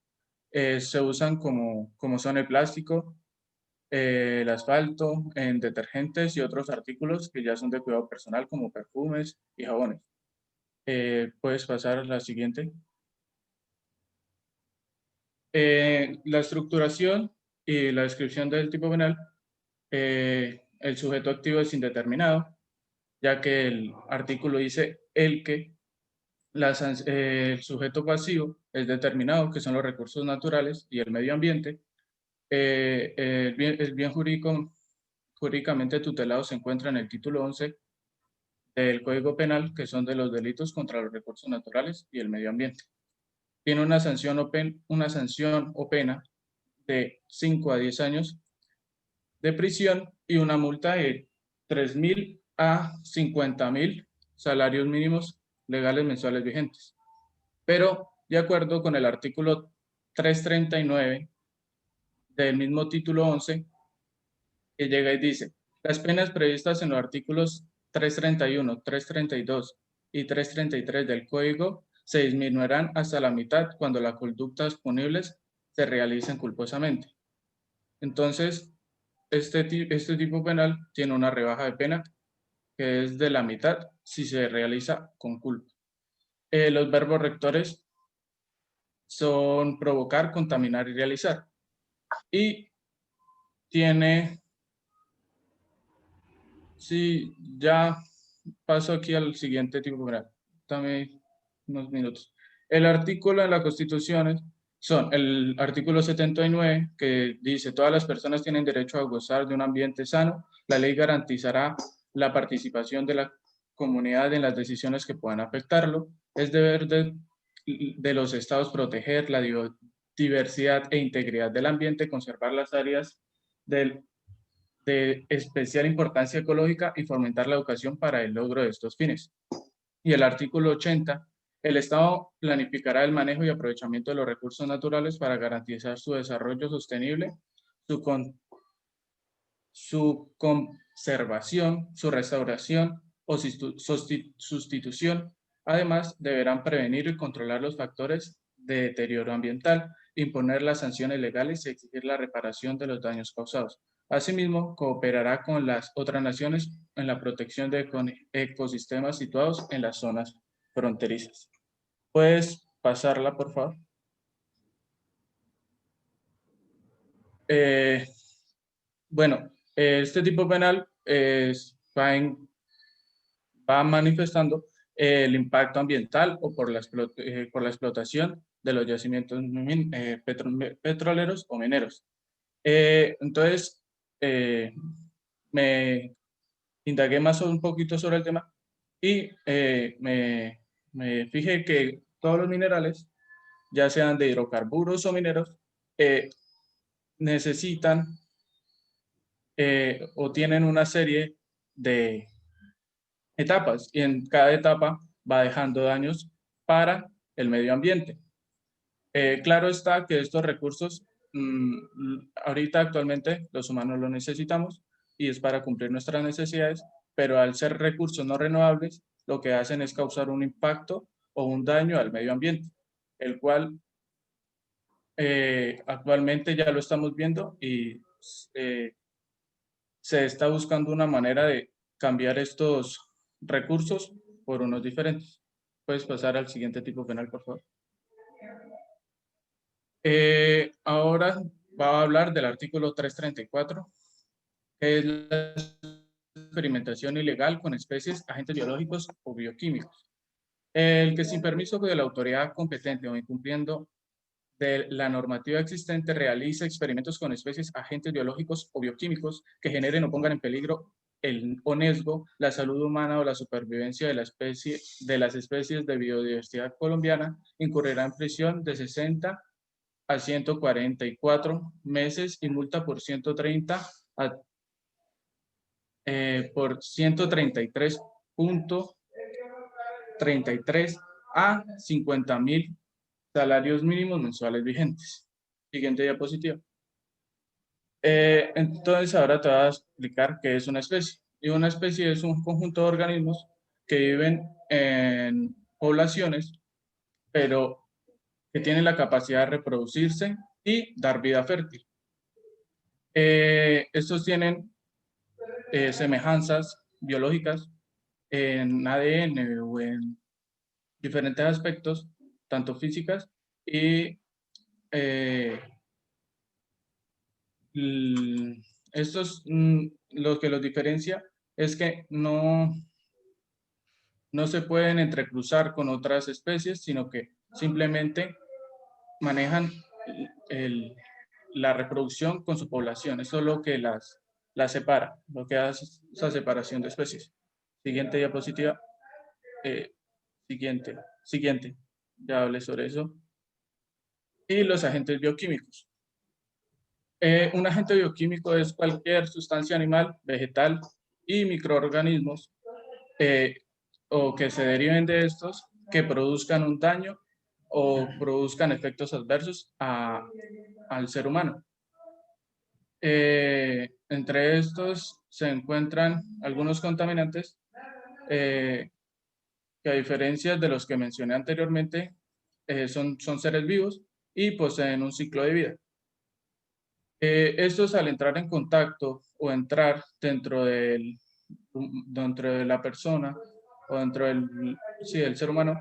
se usan como son el plástico, el asfalto, en detergentes y otros artículos que ya son de cuidado personal como perfumes y jabones. Puedes pasar a la siguiente. La estructuración y la descripción del tipo penal. El sujeto activo es indeterminado, ya que el artículo dice el que. El sujeto pasivo es determinado, que son los recursos naturales y el medio ambiente. El bien jurídicamente tutelado se encuentra en el título 11 del Código Penal, que son de los delitos contra los recursos naturales y el medio ambiente. Tiene una sanción o pena de 5 a 10 años de prisión y una multa de 3.000 a 50.000 salarios mínimos legales mensuales vigentes. Pero, de acuerdo con el artículo 339 del mismo título 11, que llega y dice: las penas previstas en los artículos 331, 332 y 333 del Código se disminuirán hasta la mitad cuando las conductas punibles se realicen culposamente. Entonces, este tipo penal tiene una rebaja de pena que es de la mitad si se realiza con culpa. Los verbos rectores son provocar, contaminar y realizar. Y tiene... Sí, ya paso aquí al siguiente tipo penal. Dame unos minutos. El artículo de la Constitución son el artículo 79, que dice: todas las personas tienen derecho a gozar de un ambiente sano. La ley garantizará la participación de la comunidad en las decisiones que puedan afectarlo. Es deber de los estados proteger la diversidad e integridad del ambiente, conservar las áreas de especial importancia ecológica y fomentar la educación para el logro de estos fines. Y el artículo 80 El Estado planificará el manejo y aprovechamiento de los recursos naturales para garantizar su desarrollo sostenible, su conservación, su restauración o sustitución. Además, deberán prevenir y controlar los factores de deterioro ambiental, imponer las sanciones legales y exigir la reparación de los daños causados. Asimismo, cooperará con las otras naciones en la protección de ecosistemas situados en las zonas fronterizas. ¿Puedes pasarla, por favor? Bueno, este tipo penal va manifestando el impacto ambiental o por la explotación de los yacimientos petroleros o mineros. Entonces, me indagué más un poquito sobre el tema y me fijé que todos los minerales, ya sean de hidrocarburos o mineros, necesitan o tienen una serie de etapas y en cada etapa va dejando daños para el medio ambiente. Claro está que estos recursos ahorita actualmente los humanos los necesitamos y es para cumplir nuestras necesidades, pero al ser recursos no renovables, lo que hacen es causar un impacto o un daño al medio ambiente, el cual actualmente ya lo estamos viendo y se está buscando una manera de cambiar estos recursos por unos diferentes. Puedes pasar al siguiente tipo penal, por favor. Ahora va a hablar del artículo 334, que es la experimentación ilegal con especies, agentes biológicos o bioquímicos. El que sin permiso de la autoridad competente o incumpliendo de la normativa existente realiza experimentos con especies, agentes biológicos o bioquímicos que generen o pongan en peligro o riesgo la salud humana o la supervivencia de las especies de biodiversidad colombiana, incurrirá en prisión de 60 a 144 meses y multa por 133.33 a 50.000 salarios mínimos mensuales vigentes. Siguiente diapositiva. Entonces ahora te voy a explicar qué es una especie. Y una especie es un conjunto de organismos que viven en poblaciones, pero que tienen la capacidad de reproducirse y dar vida fértil. Estos tienen semejanzas biológicas en ADN o en diferentes aspectos, tanto físicas y lo que los diferencia es que no se pueden entrecruzar con otras especies, sino que simplemente manejan la reproducción con su población. Eso es lo que las separa, lo que hace esa separación de especies. Siguiente diapositiva. Siguiente. Ya hablé sobre eso. Y los agentes bioquímicos. Un agente bioquímico es cualquier sustancia animal, vegetal y microorganismos o que se deriven de estos que produzcan un daño o produzcan efectos adversos al ser humano. Entre estos se encuentran algunos contaminantes que a diferencia de los que mencioné anteriormente son seres vivos y poseen un ciclo de vida. Estos al entrar en contacto o entrar dentro de la persona o dentro del ser humano,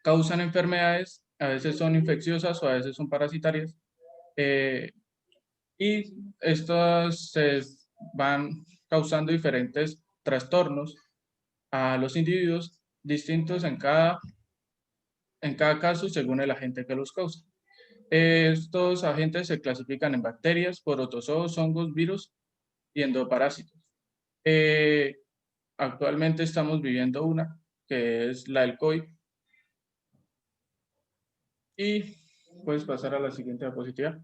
causan enfermedades, a veces son infecciosas o a veces son parasitarias, y estos se van causando diferentes trastornos a los individuos distintos en cada caso según el agente que los causa. Estos agentes se clasifican en bacterias, protozoos, hongos, virus y endoparásitos. Actualmente estamos viviendo una, que es la del COVID. Y puedes pasar a la siguiente diapositiva.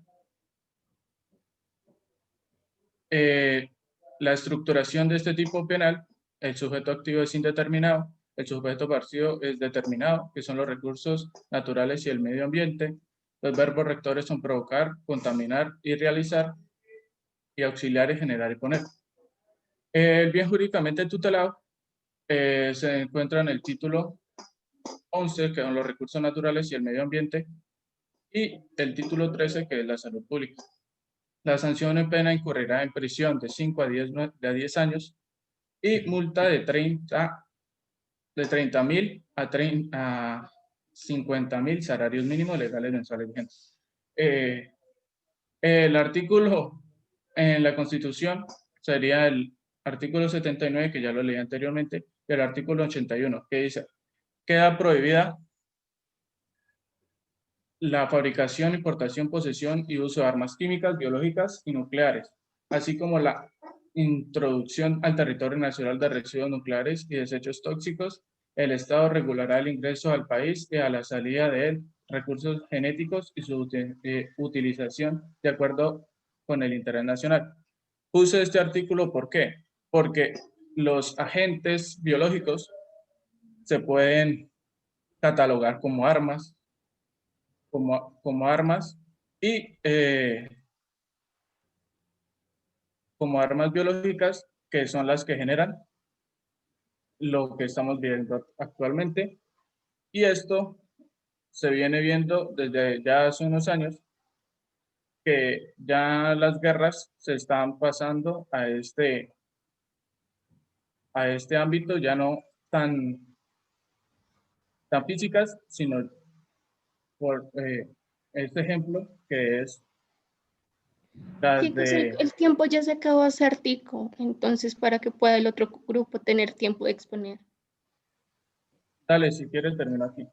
La estructuración de este tipo penal, el sujeto activo es indeterminado, el sujeto pasivo es determinado, que son los recursos naturales y el medio ambiente. Los verbos rectores son provocar, contaminar y realizar, y auxiliares, generar y poner. El bien jurídicamente tutelado se encuentra en el título 11, que son los recursos naturales y el medio ambiente, y el título 13, que es la salud pública. La sanción en pena incurrirá en prisión de 5 a 10 años y multa de 30.000 a 50.000 salarios mínimos legales mensuales vigentes. El artículo en la Constitución sería el artículo 79, que ya lo leí anteriormente, y el artículo 81, que dice: queda prohibida la fabricación, importación, posesión y uso de armas químicas, biológicas y nucleares, así como la introducción al territorio nacional de residuos nucleares y desechos tóxicos. El Estado regulará el ingreso al país y a la salida de él, recursos genéticos y su utilización de acuerdo con el interés nacional. Puse este artículo, ¿por qué? Porque los agentes biológicos se pueden catalogar como armas, y como armas biológicas, que son las que generan lo que estamos viendo actualmente. Y esto se viene viendo desde ya hace unos años, que ya las guerras se están pasando a este ámbito, ya no tan físicas, sino por este ejemplo, que es las Chicos, de... el tiempo ya se acabó hace ratico, entonces para que pueda el otro grupo tener tiempo de exponer. Dale, si quieres termino aquí.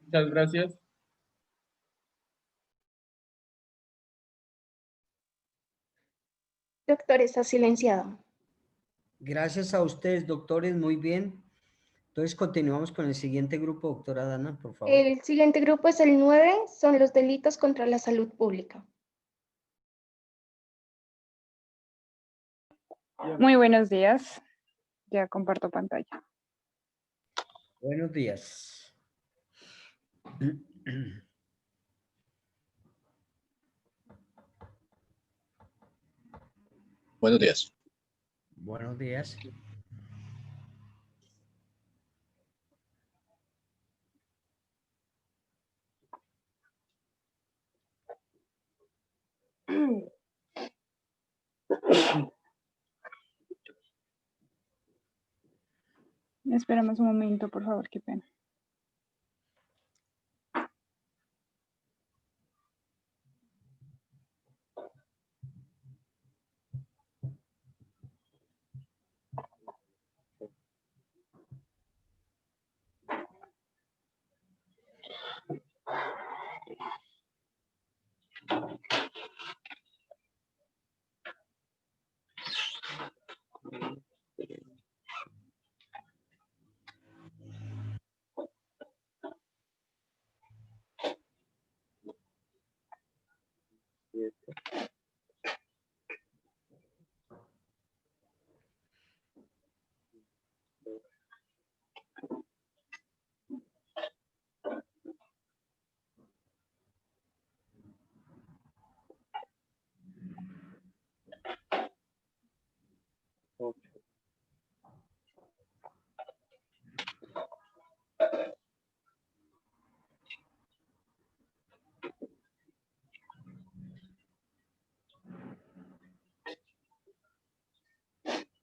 Muchas gracias. Doctor, está silenciado. Gracias a ustedes, doctores, muy bien. Entonces continuamos con el siguiente grupo, doctora Dana, por favor. El siguiente grupo es el 9, son los delitos contra la salud pública. Muy buenos días. Ya comparto pantalla. Buenos días. Buenos días. Buenos días. Esperamos un momento, por favor, qué pena.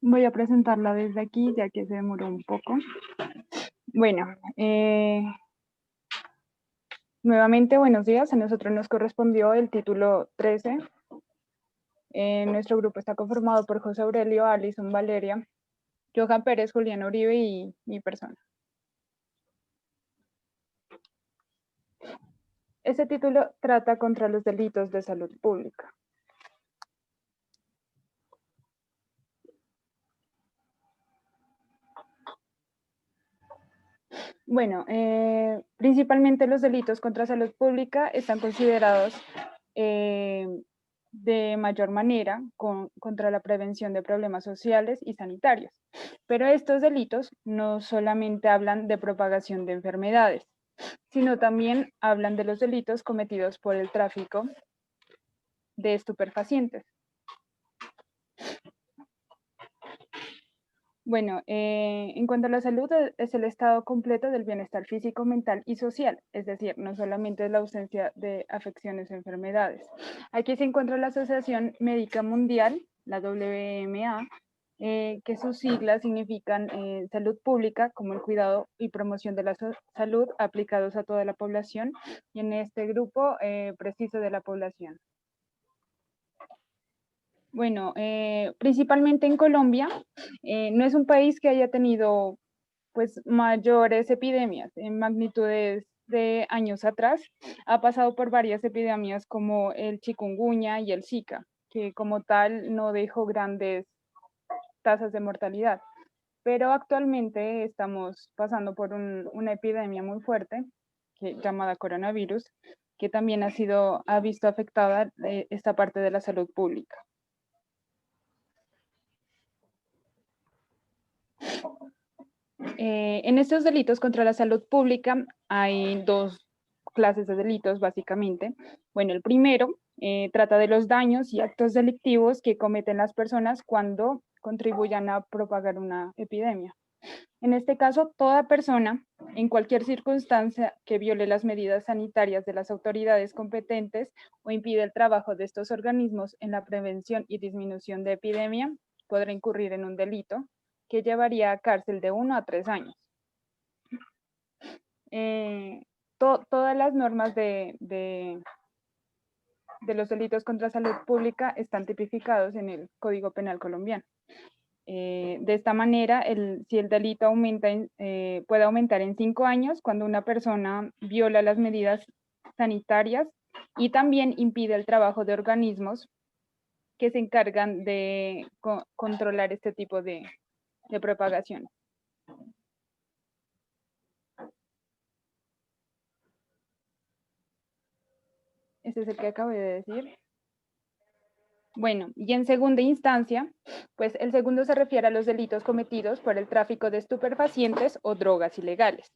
Voy a presentarla desde aquí, ya que se demoró un poco. Bueno, nuevamente buenos días. A nosotros nos correspondió el título 13. Nuestro grupo está conformado por José Aurelio, Alison, Valeria, Johan Pérez, Julián Uribe y mi persona. Este título trata contra los delitos de salud pública. Bueno, principalmente los delitos contra salud pública están considerados de mayor manera contra la prevención de problemas sociales y sanitarios. Pero estos delitos no solamente hablan de propagación de enfermedades, sino también hablan de los delitos cometidos por el tráfico de estupefacientes. Bueno, en cuanto a la salud, es el estado completo del bienestar físico, mental y social, es decir, no solamente es la ausencia de afecciones o enfermedades. Aquí se encuentra la Asociación Médica Mundial, la WMA, que sus siglas significan salud pública, como el cuidado y promoción de la salud aplicados a toda la población, y en este grupo preciso de la población. Bueno, principalmente en Colombia, no es un país que haya tenido pues mayores epidemias en magnitudes de años atrás. Ha pasado por varias epidemias como el chikungunya y el Zika, que como tal no dejó grandes tasas de mortalidad. Pero actualmente estamos pasando por una epidemia muy fuerte llamada coronavirus, que también ha visto afectada esta parte de la salud pública. En estos delitos contra la salud pública hay dos clases de delitos, básicamente. Bueno, el primero trata de los daños y actos delictivos que cometen las personas cuando contribuyan a propagar una epidemia. En este caso, toda persona, en cualquier circunstancia que viole las medidas sanitarias de las autoridades competentes o impide el trabajo de estos organismos en la prevención y disminución de epidemia, podrá incurrir en un delito que llevaría a cárcel de 1 a 3 años. Todas las normas de los delitos contra salud pública están tipificados en el Código Penal colombiano. De esta manera, si el delito puede aumentar en 5 años cuando una persona viola las medidas sanitarias y también impide el trabajo de organismos que se encargan de controlar este tipo de propagación. Este es el que acabo de decir. Bueno, y en segunda instancia, pues el segundo se refiere a los delitos cometidos por el tráfico de estupefacientes o drogas ilegales.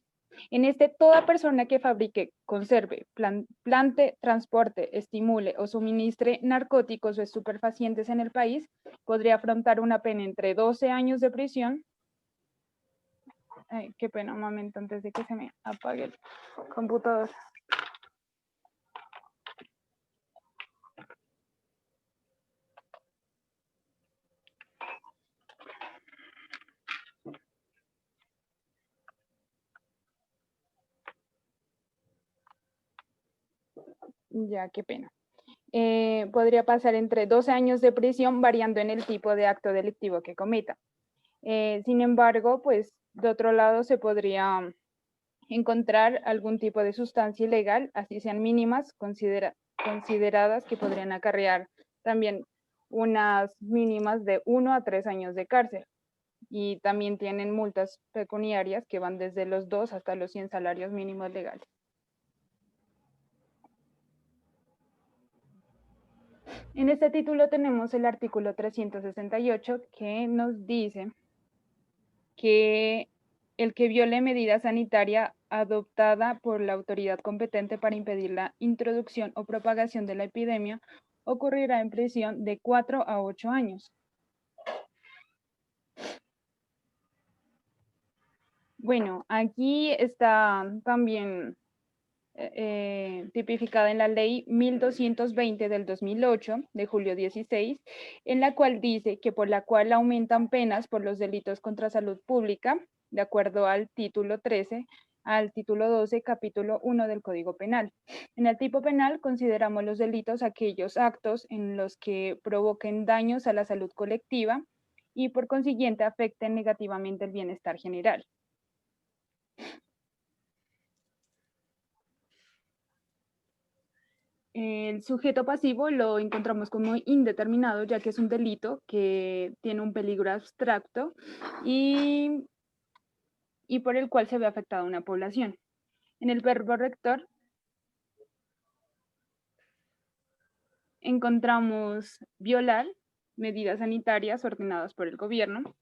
En este, toda persona que fabrique, conserve, plante, transporte, estimule o suministre narcóticos o estupefacientes en el país podría afrontar una pena entre 12 años de prisión. Ay, qué pena, un momento antes de que se me apague el computador. Ya, qué pena. Podría pasar entre 12 años de prisión variando en el tipo de acto delictivo que cometa. Sin embargo, pues de otro lado se podría encontrar algún tipo de sustancia ilegal, así sean mínimas, consideradas que podrían acarrear también unas mínimas de 1 a 3 años de cárcel. Y también tienen multas pecuniarias que van desde los 2 hasta los 100 salarios mínimos legales. En este título tenemos el artículo 368 que nos dice que el que viole medida sanitaria adoptada por la autoridad competente para impedir la introducción o propagación de la epidemia ocurrirá en prisión de 4 a 8 años. Bueno, aquí está también tipificada en la ley 1220 del 2008, de julio 16, en la cual dice que por la cual aumentan penas por los delitos contra salud pública, de acuerdo al título 13, al título 12, capítulo 1 del Código Penal. En el tipo penal consideramos los delitos aquellos actos en los que provoquen daños a la salud colectiva y por consiguiente afecten negativamente el bienestar general. El sujeto pasivo lo encontramos como indeterminado, ya que es un delito que tiene un peligro abstracto y por el cual se ve afectada una población. En el verbo rector, encontramos violar medidas sanitarias ordenadas por el gobierno.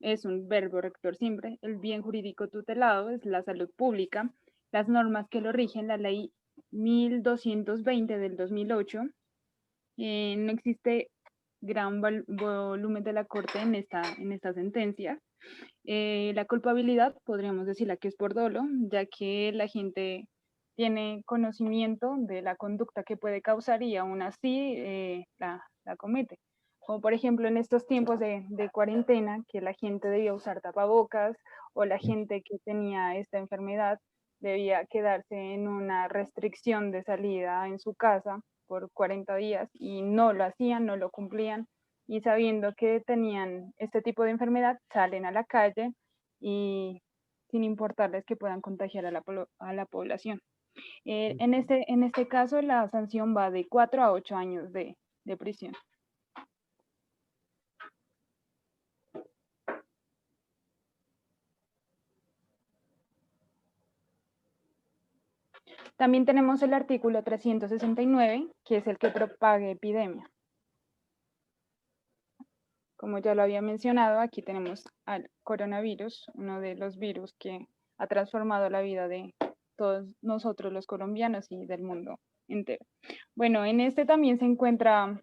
Es un verbo rector simple. El bien jurídico tutelado es la salud pública. Las normas que lo rigen, la ley 1220 del 2008. No existe gran volumen de la Corte en esta sentencia. La culpabilidad podríamos decirla que es por dolo, ya que la gente tiene conocimiento de la conducta que puede causar y aún así la comete. Como por ejemplo en estos tiempos de cuarentena, que la gente debía usar tapabocas o la gente que tenía esta enfermedad debía quedarse en una restricción de salida en su casa por 40 días y no lo hacían, no lo cumplían, y sabiendo que tenían este tipo de enfermedad salen a la calle y sin importarles que puedan contagiar a la población. En este caso la sanción va de 4 a 8 años de prisión. También tenemos el artículo 369, que es el que propague epidemia. Como ya lo había mencionado, aquí tenemos al coronavirus, uno de los virus que ha transformado la vida de todos nosotros los colombianos y del mundo entero. Bueno, en este también se encuentra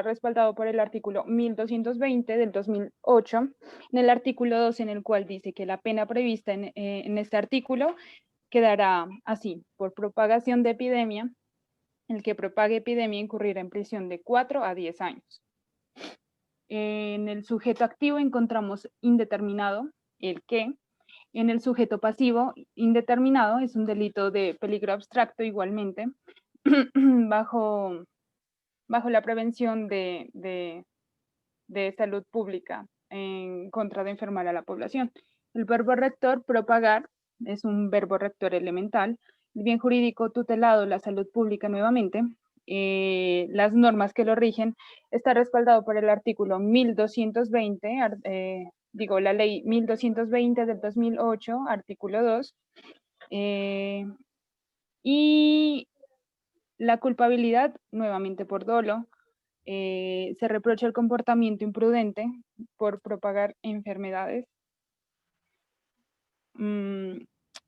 respaldado por el artículo 1220 del 2008, en el artículo 2, en el cual dice que la pena prevista en este artículo quedará así: por propagación de epidemia, el que propague epidemia incurrirá en prisión de 4 a 10 años. En el sujeto activo encontramos indeterminado, el que. En el sujeto pasivo, indeterminado es un delito de peligro abstracto igualmente, bajo la prevención de salud pública en contra de enfermar a la población. El verbo rector, propagar, es un verbo rector elemental. El bien jurídico tutelado, la salud pública nuevamente. Las normas que lo rigen está respaldado por el artículo 1220, la ley 1220 del 2008, artículo 2. Y la culpabilidad, nuevamente por dolo. Se reprocha el comportamiento imprudente por propagar enfermedades.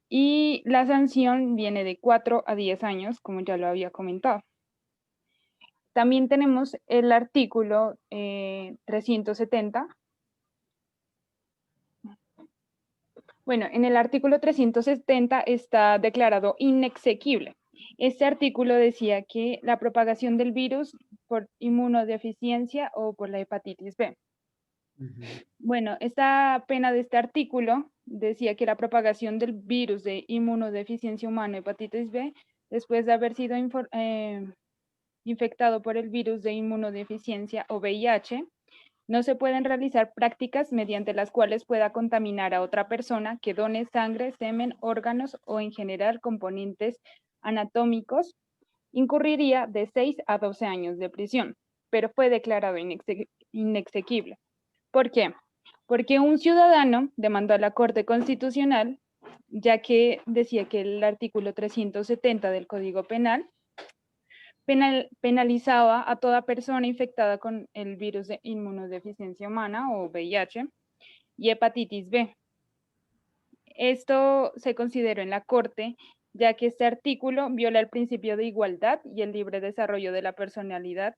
Y la sanción viene de 4 a 10 años, como ya lo había comentado. También tenemos el artículo 370. Bueno, en el artículo 370 está declarado inexequible. Este artículo decía que la propagación del virus por inmunodeficiencia o por la hepatitis B. Bueno, esta pena de este artículo decía que la propagación del virus de inmunodeficiencia humana, hepatitis B, después de haber sido infectado por el virus de inmunodeficiencia o VIH, no se pueden realizar prácticas mediante las cuales pueda contaminar a otra persona que done sangre, semen, órganos o en general componentes anatómicos. Incurriría de 6 a 12 años de prisión, pero fue declarado inexequible. ¿Por qué? Porque un ciudadano demandó a la Corte Constitucional, ya que decía que el artículo 370 del Código Penal penalizaba a toda persona infectada con el virus de inmunodeficiencia humana o VIH y hepatitis B. Esto se consideró en la Corte, ya que este artículo viola el principio de igualdad y el libre desarrollo de la personalidad,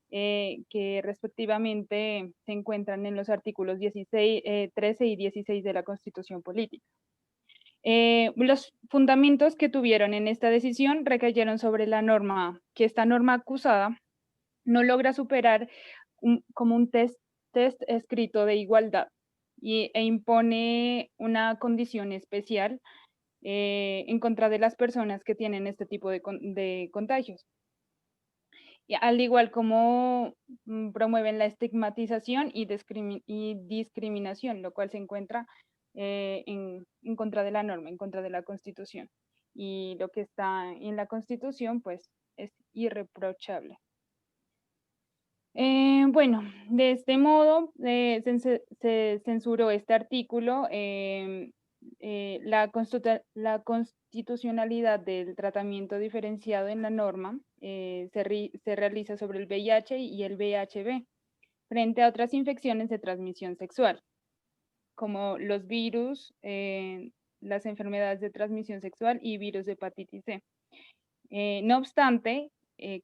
que respectivamente se encuentran en los artículos 13 y 16 de la Constitución Política. Los fundamentos que tuvieron en esta decisión recayeron sobre la norma, que esta norma acusada no logra superar como un test escrito de igualdad e impone una condición especial en contra de las personas que tienen este tipo de contagios. Y al igual como promueven la estigmatización y discriminación, lo cual se encuentra en contra de la norma, en contra de la Constitución. Y lo que está en la Constitución, pues, es irreprochable. Bueno, de este modo se censuró este artículo. La constitucionalidad del tratamiento diferenciado en la norma se realiza sobre el VIH y el VIH-B, frente a otras infecciones de transmisión sexual, como los virus, las enfermedades de transmisión sexual y virus de hepatitis C. No obstante,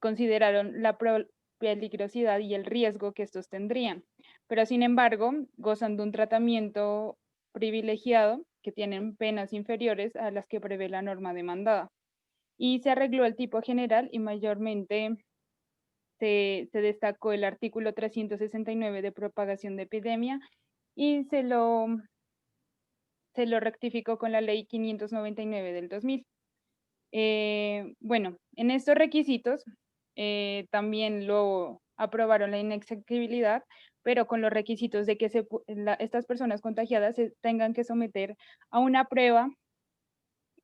consideraron la peligrosidad y el riesgo que estos tendrían, pero sin embargo gozan de un tratamiento privilegiado que tienen penas inferiores a las que prevé la norma demandada. Y se arregló el tipo general y mayormente se destacó el artículo 369 de propagación de epidemia y se lo rectificó con la ley 599 del 2000. Bueno, en estos requisitos también lo aprobaron la inexequibilidad, pero con los requisitos de que estas personas contagiadas se tengan que someter a una prueba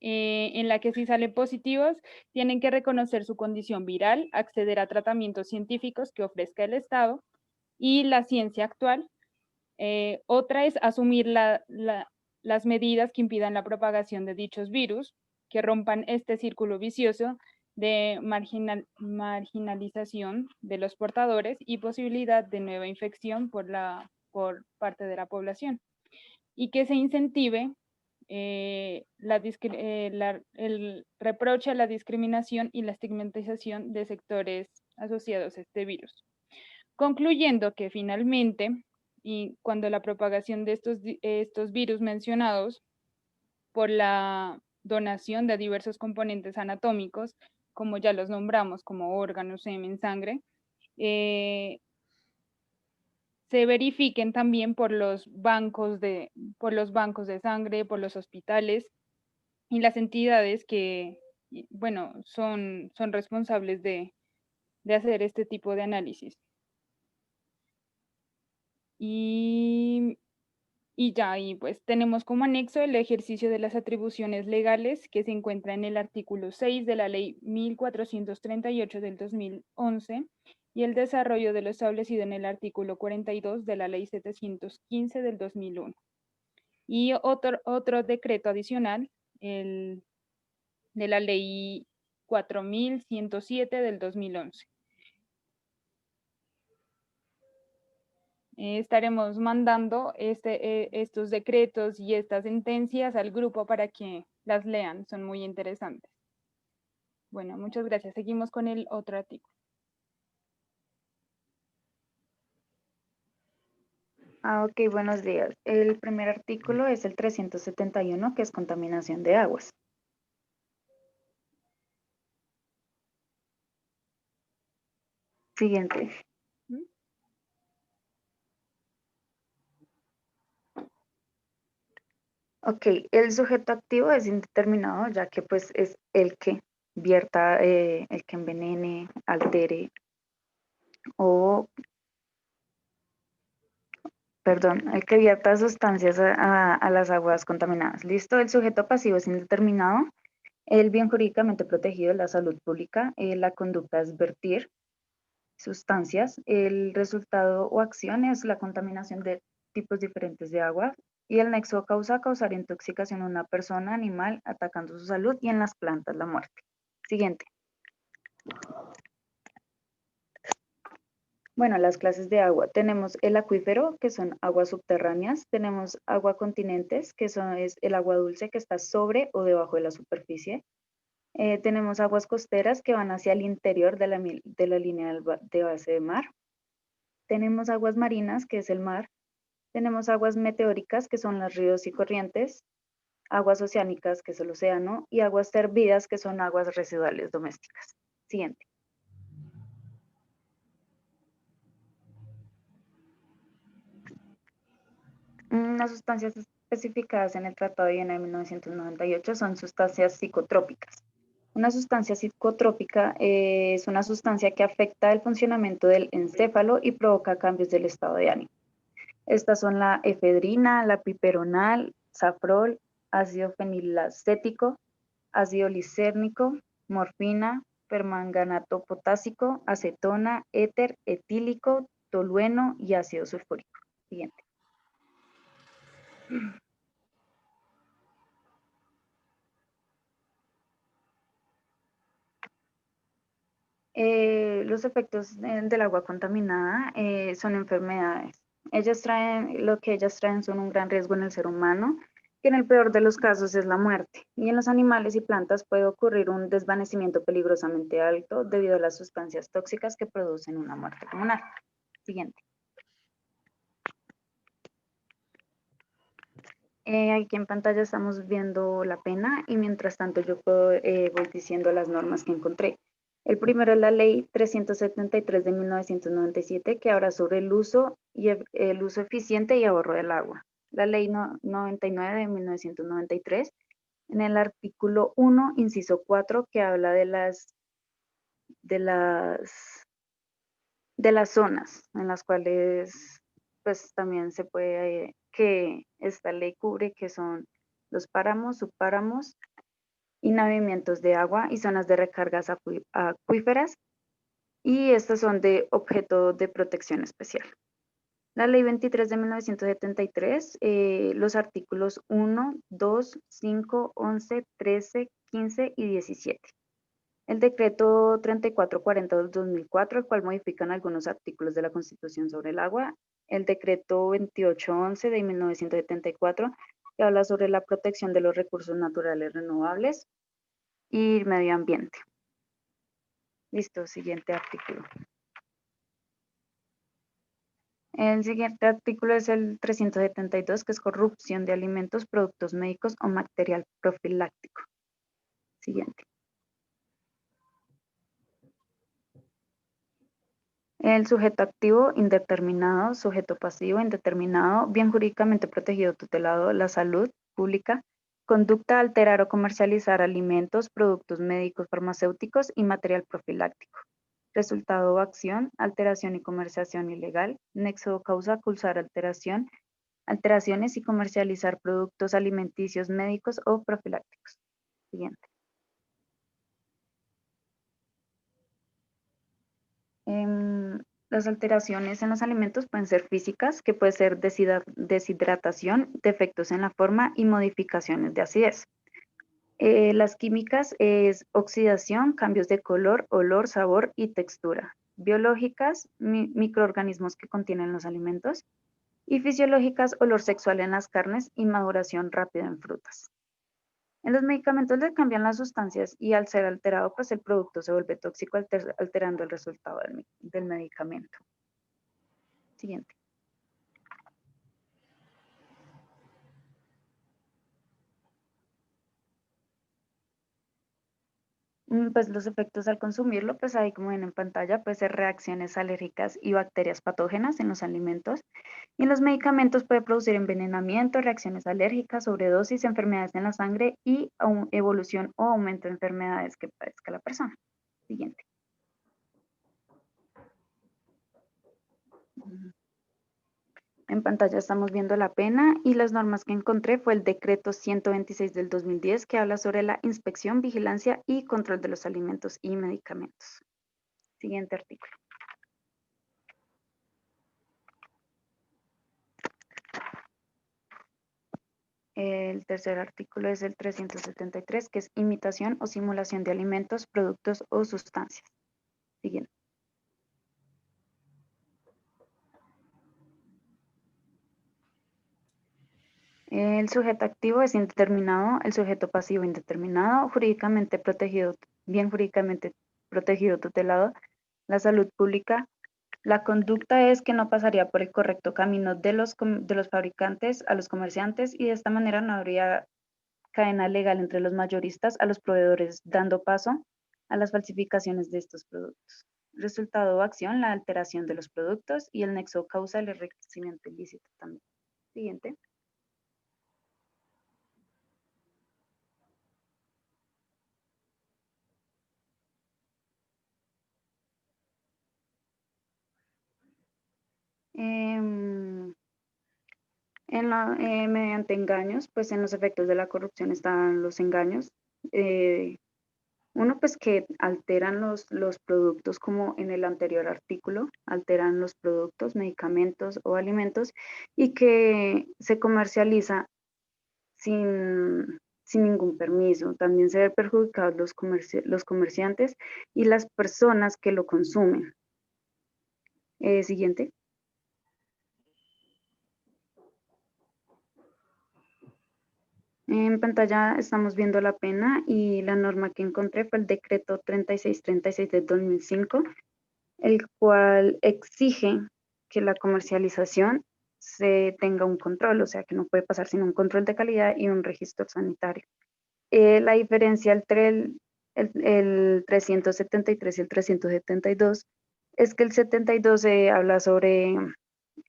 en la que si salen positivos tienen que reconocer su condición viral, acceder a tratamientos científicos que ofrezca el Estado y la ciencia actual. Otra es asumir las medidas que impidan la propagación de dichos virus, que rompan este círculo vicioso de marginalización de los portadores y posibilidad de nueva infección por parte de la población, y que se incentive el reproche a la discriminación y la estigmatización de sectores asociados a este virus. Concluyendo que finalmente, y cuando la propagación de estos virus mencionados por la donación de diversos componentes anatómicos, como ya los nombramos, como órganos, semen, sangre, se verifiquen también por los bancos de sangre, por los hospitales y las entidades que, bueno, son responsables de hacer este tipo de análisis. Y pues tenemos como anexo el ejercicio de las atribuciones legales que se encuentra en el artículo 6 de la ley 1438 del 2011 y el desarrollo de lo establecido en el artículo 42 de la ley 715 del 2001. Y otro decreto adicional, el de la ley 4107 del 2011. Estaremos mandando estos decretos y estas sentencias al grupo para que las lean, son muy interesantes. Bueno, muchas gracias. Seguimos con el otro artículo. Ok, buenos días. El primer artículo es el 371, que es contaminación de aguas. Siguiente. Ok, el sujeto activo es indeterminado, ya que pues es el que vierta, el que envenene, altere el que vierta sustancias a las aguas contaminadas. ¿Listo? El sujeto pasivo es indeterminado. El bien jurídicamente protegido es la salud pública. La conducta es vertir sustancias. El resultado o acción es la contaminación de tipos diferentes de agua. Y el nexo causa causar intoxicación a una persona, animal, atacando su salud, y en las plantas la muerte. Siguiente. Bueno, las clases de agua. Tenemos el acuífero, que son aguas subterráneas. Tenemos agua continentes, que es el agua dulce que está sobre o debajo de la superficie. Tenemos aguas costeras que van hacia el interior de la línea de base de mar. Tenemos aguas marinas, que es el mar. Tenemos aguas meteóricas, que son los ríos y corrientes. Aguas oceánicas, que es el océano. Y aguas servidas, que son aguas residuales domésticas. Siguiente. Las sustancias especificadas en el Tratado de Viena de 1998 son sustancias psicotrópicas. Una sustancia psicotrópica es una sustancia que afecta el funcionamiento del encéfalo y provoca cambios del estado de ánimo. Estas son la efedrina, la piperonal, safrol, ácido fenilacético, ácido lisérnico, morfina, permanganato potásico, acetona, éter, etílico, tolueno y ácido sulfúrico. Siguiente. los efectos del agua contaminada son enfermedades. Lo que ellas traen son un gran riesgo en el ser humano, que en el peor de los casos es la muerte. Y en los animales y plantas puede ocurrir un desvanecimiento peligrosamente alto debido a las sustancias tóxicas que producen una muerte pulmonar. Siguiente. Aquí en pantalla estamos viendo la pena y mientras tanto yo voy diciendo las normas que encontré. El primero es la ley 373 de 1997 que habla sobre el uso eficiente y ahorro del agua. La ley 99 de 1993 en el artículo 1, inciso 4, que habla de las zonas en las cuales pues también se puede, que esta ley cubre, que son los páramos, subpáramos, inavimientos de agua y zonas de recargas acuíferas, y estas son de objeto de protección especial. La ley 23 de 1973, los artículos 1, 2, 5, 11, 13, 15 y 17. El decreto 3440 del 2004, el cual modifican algunos artículos de la Constitución sobre el agua. El decreto 2811 de 1974, que habla sobre la protección de los recursos naturales renovables y medio ambiente. Listo, siguiente artículo. El siguiente artículo es el 372, que es corrupción de alimentos, productos médicos o material profiláctico. Siguiente. El sujeto activo indeterminado, sujeto pasivo indeterminado, bien jurídicamente protegido, tutelado, la salud pública, conducta alterar o comercializar alimentos, productos médicos, farmacéuticos y material profiláctico. Resultado o acción, alteración y comercialización ilegal, nexo o causa, causar alteraciones y comercializar productos alimenticios, médicos o profilácticos. Siguiente. Las alteraciones en los alimentos pueden ser físicas, que puede ser deshidratación, defectos en la forma y modificaciones de acidez. Las químicas es oxidación, cambios de color, olor, sabor y textura. Biológicas, microorganismos que contienen los alimentos. Y fisiológicas, olor sexual en las carnes y maduración rápida en frutas. En los medicamentos le cambian las sustancias y al ser alterado, pues el producto se vuelve tóxico alterando el resultado del medicamento. Siguiente. Pues los efectos al consumirlo, pues ahí como ven en pantalla, puede ser reacciones alérgicas y bacterias patógenas en los alimentos. Y en los medicamentos puede producir envenenamiento, reacciones alérgicas, sobredosis, enfermedades en la sangre y evolución o aumento de enfermedades que padezca la persona. Siguiente. En pantalla estamos viendo la pena y las normas que encontré fue el decreto 126 del 2010 que habla sobre la inspección, vigilancia y control de los alimentos y medicamentos. Siguiente artículo. El tercer artículo es el 373, que es imitación o simulación de alimentos, productos o sustancias. Siguiente. El sujeto activo es indeterminado, el sujeto pasivo indeterminado, jurídicamente protegido, bien jurídicamente protegido, tutelado, la salud pública. La conducta es que no pasaría por el correcto camino de los fabricantes a los comerciantes y de esta manera no habría cadena legal entre los mayoristas a los proveedores, dando paso a las falsificaciones de estos productos. Resultado o acción, la alteración de los productos y el nexo causa el enriquecimiento ilícito también. Siguiente. Mediante engaños, pues en los efectos de la corrupción están los engaños. Uno, pues que alteran los productos como en el anterior artículo, alteran los productos, medicamentos o alimentos y que se comercializa sin sin ningún permiso. También se ven perjudicados los comerciantes y las personas que lo consumen. Siguiente. En pantalla estamos viendo la pena y la norma que encontré fue el decreto 3636 de 2005, el cual exige que la comercialización se tenga un control, o sea que no puede pasar sin un control de calidad y un registro sanitario. La diferencia entre el 373 y el 372 es que el 72 habla sobre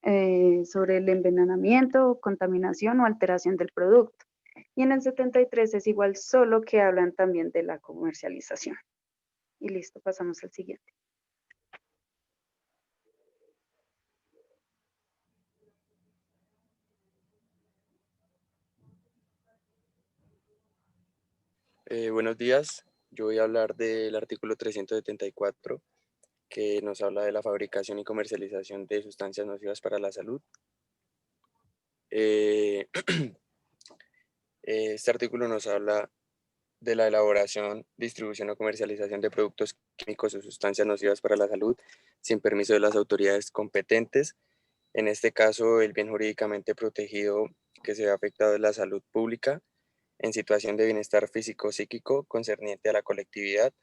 el envenenamiento, contaminación o alteración del producto. Y en el 73 es igual, solo que hablan también de la comercialización. Y listo, pasamos al siguiente. Buenos días, yo voy a hablar del artículo 374 que nos habla de la fabricación y comercialización de sustancias nocivas para la salud. Este artículo nos habla de la elaboración, distribución o comercialización de productos químicos o sustancias nocivas para la salud sin permiso de las autoridades competentes. En este caso, el bien jurídicamente protegido que se ve afectado es la salud pública en situación de bienestar físico-psíquico concerniente a la colectividad.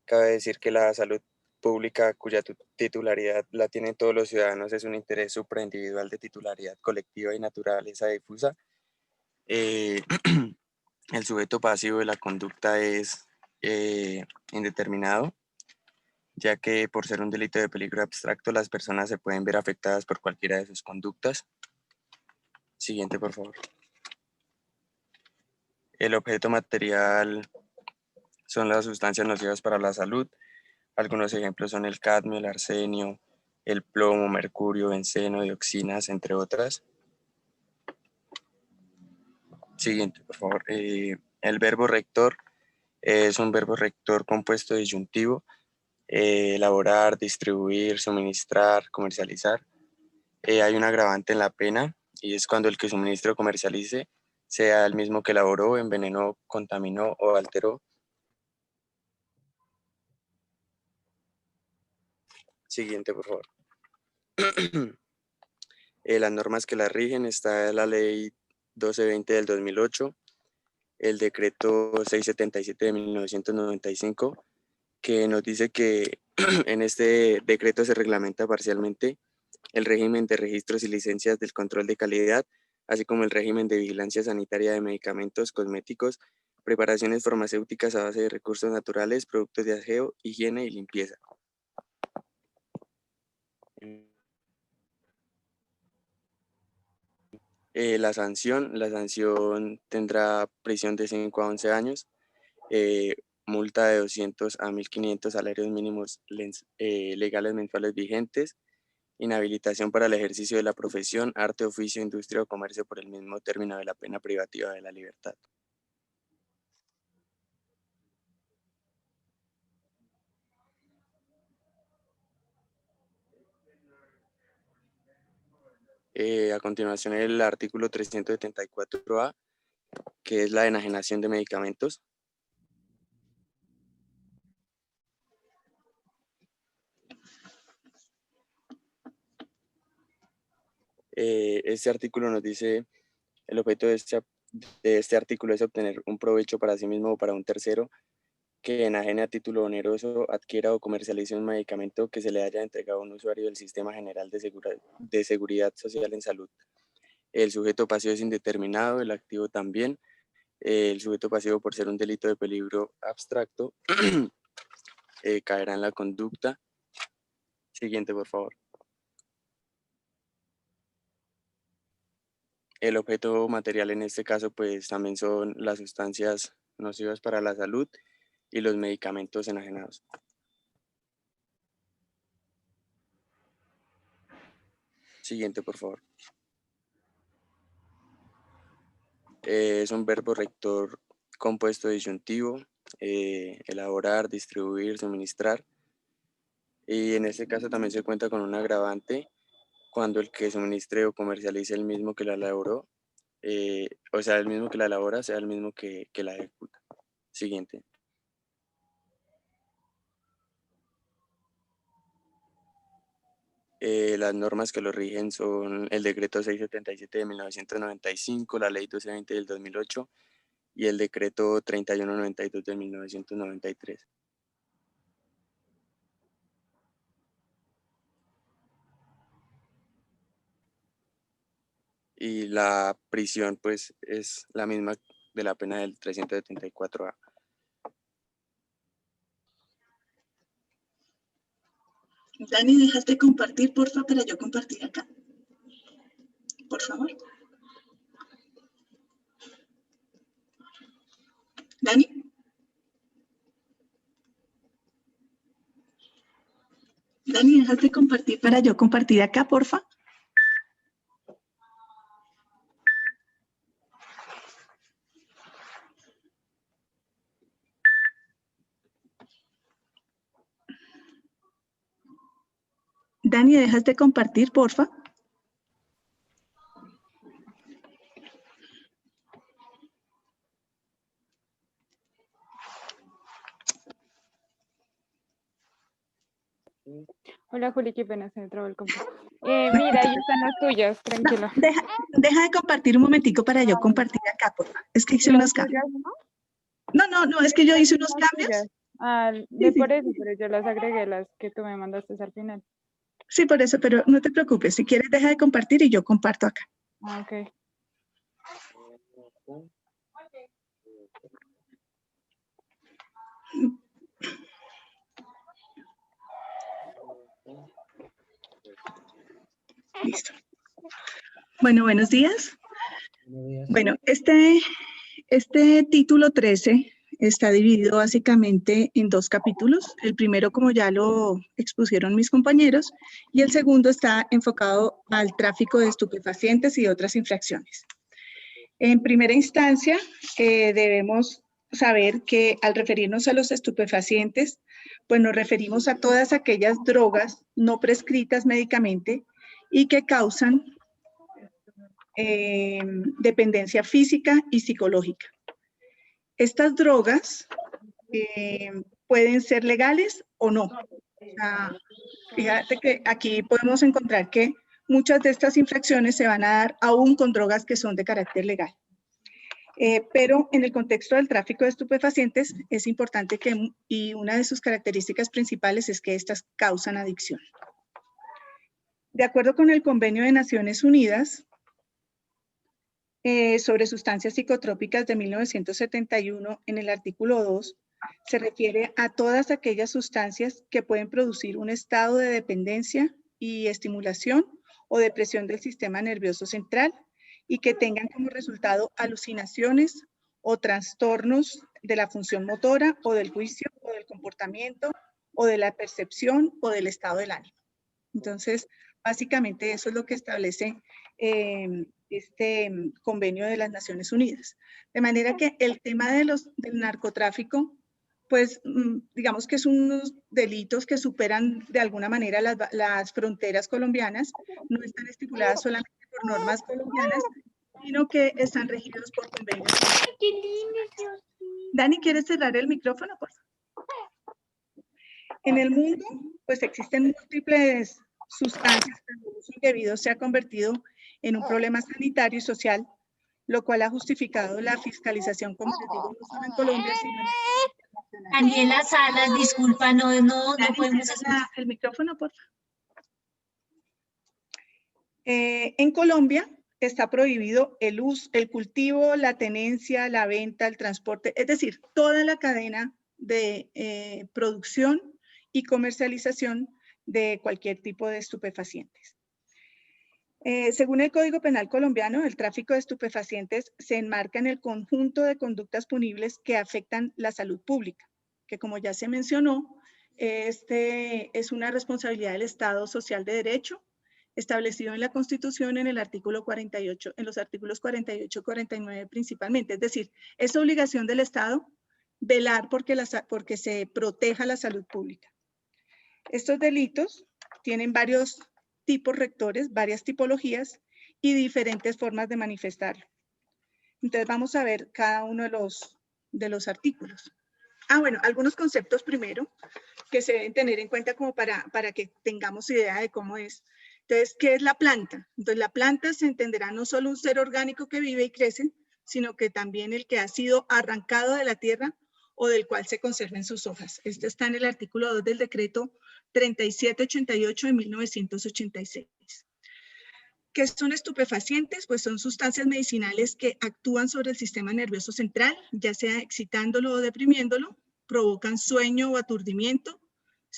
Cabe decir que la salud pública cuya titularidad la tienen todos los ciudadanos es un interés supraindividual de titularidad colectiva y naturaleza difusa. El sujeto pasivo de la conducta es indeterminado, ya que por ser un delito de peligro abstracto, las personas se pueden ver afectadas por cualquiera de sus conductas. Siguiente, por favor. El objeto material son las sustancias nocivas para la salud. Algunos ejemplos son el cadmio, el arsenio, el plomo, mercurio, benceno, dioxinas, entre otras. Siguiente, por favor. El verbo rector es un verbo rector compuesto disyuntivo. Elaborar, distribuir, suministrar, comercializar. Hay un agravante en la pena y es cuando el que suministre o comercialice sea el mismo que elaboró, envenenó, contaminó o alteró. Siguiente, por favor. Las normas que la rigen está la ley 1220 del 2008, el decreto 677 de 1995, que nos dice que en este decreto se reglamenta parcialmente el régimen de registros y licencias del control de calidad, así como el régimen de vigilancia sanitaria de medicamentos, cosméticos, preparaciones farmacéuticas a base de recursos naturales, productos de aseo, higiene y limpieza. La sanción tendrá prisión de 5 a 11 años, multa de 200 a 1.500 salarios mínimos legales mensuales vigentes, inhabilitación para el ejercicio de la profesión, arte, oficio, industria o comercio por el mismo término de la pena privativa de la libertad. A continuación, el artículo 374A, que es la enajenación de medicamentos. Este artículo nos dice, el objeto de este artículo es obtener un provecho para sí mismo o para un tercero que enajene a título oneroso, adquiera o comercialice un medicamento que se le haya entregado a un usuario del Sistema General de Seguridad Social en Salud. El sujeto pasivo es indeterminado, el activo también. El sujeto pasivo, por ser un delito de peligro abstracto, caerá en la conducta. Siguiente, por favor. El objeto material en este caso, pues también son las sustancias nocivas para la salud y los medicamentos enajenados. Siguiente, por favor. Es un verbo rector compuesto disyuntivo, elaborar, distribuir, suministrar. Y en este caso también se cuenta con un agravante cuando el que suministre o comercialice el mismo que la elaboró o sea, el mismo que la elabora, sea el mismo que la ejecuta. Siguiente. Las normas que lo rigen son el decreto 677 de 1995, la ley 1220 del 2008 y el decreto 3192 de 1993. Y la prisión pues es la misma de la pena del 374A. Dani, ¿dejas de compartir, porfa, para yo compartir acá? Por favor. Dani. Dani, ¿dejas de compartir para yo compartir acá, porfa? Dani, ¿dejas de compartir, porfa? Hola, Juli, qué pena, se me trabó el computador. Mira, ahí están las tuyas, tranquila. Deja de compartir un momentico para yo compartir acá, porfa. Es que hice unos cambios. No, es que yo hice unos cambios. Por eso, pero yo las agregué, las que tú me mandaste al final. Sí, por eso, pero no te preocupes. Si quieres, deja de compartir y yo comparto acá. Ok. Listo. Bueno, buenos días. Bueno, este título 13 está dividido básicamente en dos capítulos. El primero, como ya lo expusieron mis compañeros, y el segundo está enfocado al tráfico de estupefacientes y otras infracciones. En primera instancia, debemos saber que al referirnos a los estupefacientes, pues nos referimos a todas aquellas drogas no prescritas médicamente y que causan dependencia física y psicológica. Estas drogas pueden ser legales o no. Fíjate que aquí podemos encontrar que muchas de estas infracciones se van a dar aún con drogas que son de carácter legal. Pero en el contexto del tráfico de estupefacientes es importante y una de sus características principales es que estas causan adicción. De acuerdo con el Convenio de Naciones Unidas sobre sustancias psicotrópicas de 1971, en el artículo 2, se refiere a todas aquellas sustancias que pueden producir un estado de dependencia y estimulación o depresión del sistema nervioso central y que tengan como resultado alucinaciones o trastornos de la función motora o del juicio o del comportamiento o de la percepción o del estado del ánimo. Entonces, básicamente eso es lo que establece este convenio de las Naciones Unidas. De manera que el tema del narcotráfico, pues digamos que es unos delitos que superan de alguna manera las fronteras colombianas, no están estipuladas solamente por normas colombianas, sino que están regidos por convenios. Dani, ¿quieres cerrar el micrófono, por favor? En el mundo, pues existen múltiples sustancias que el uso indebido se ha convertido en un problema sanitario y social, lo cual ha justificado la fiscalización, como les digo, no solo en Colombia, sino en internacional. Daniela Salas, disculpa, no podemos escuchar. El micrófono, por favor. En Colombia está prohibido el uso, el cultivo, la tenencia, la venta, el transporte, es decir, toda la cadena de producción y comercialización de cualquier tipo de estupefacientes. Según el Código Penal colombiano, el tráfico de estupefacientes se enmarca en el conjunto de conductas punibles que afectan la salud pública, que como ya se mencionó, es una responsabilidad del Estado Social de Derecho, establecido en la Constitución en el artículo 48, en los artículos 48 y 49 principalmente. Es decir, es obligación del Estado velar porque se proteja la salud pública. Estos delitos tienen varios tipos rectores, varias tipologías y diferentes formas de manifestarlo. Entonces vamos a ver cada uno de los artículos. Ah, bueno, algunos conceptos primero que se deben tener en cuenta como para que tengamos idea de cómo es. Entonces, ¿qué es la planta? Entonces, la planta se entenderá no solo un ser orgánico que vive y crece, sino que también el que ha sido arrancado de la tierra o del cual se conserven sus hojas. Esto está en el artículo 2 del decreto 3788 de 1986. ¿Qué son estupefacientes? Pues son sustancias medicinales que actúan sobre el sistema nervioso central, ya sea excitándolo o deprimiéndolo, provocan sueño o aturdimiento,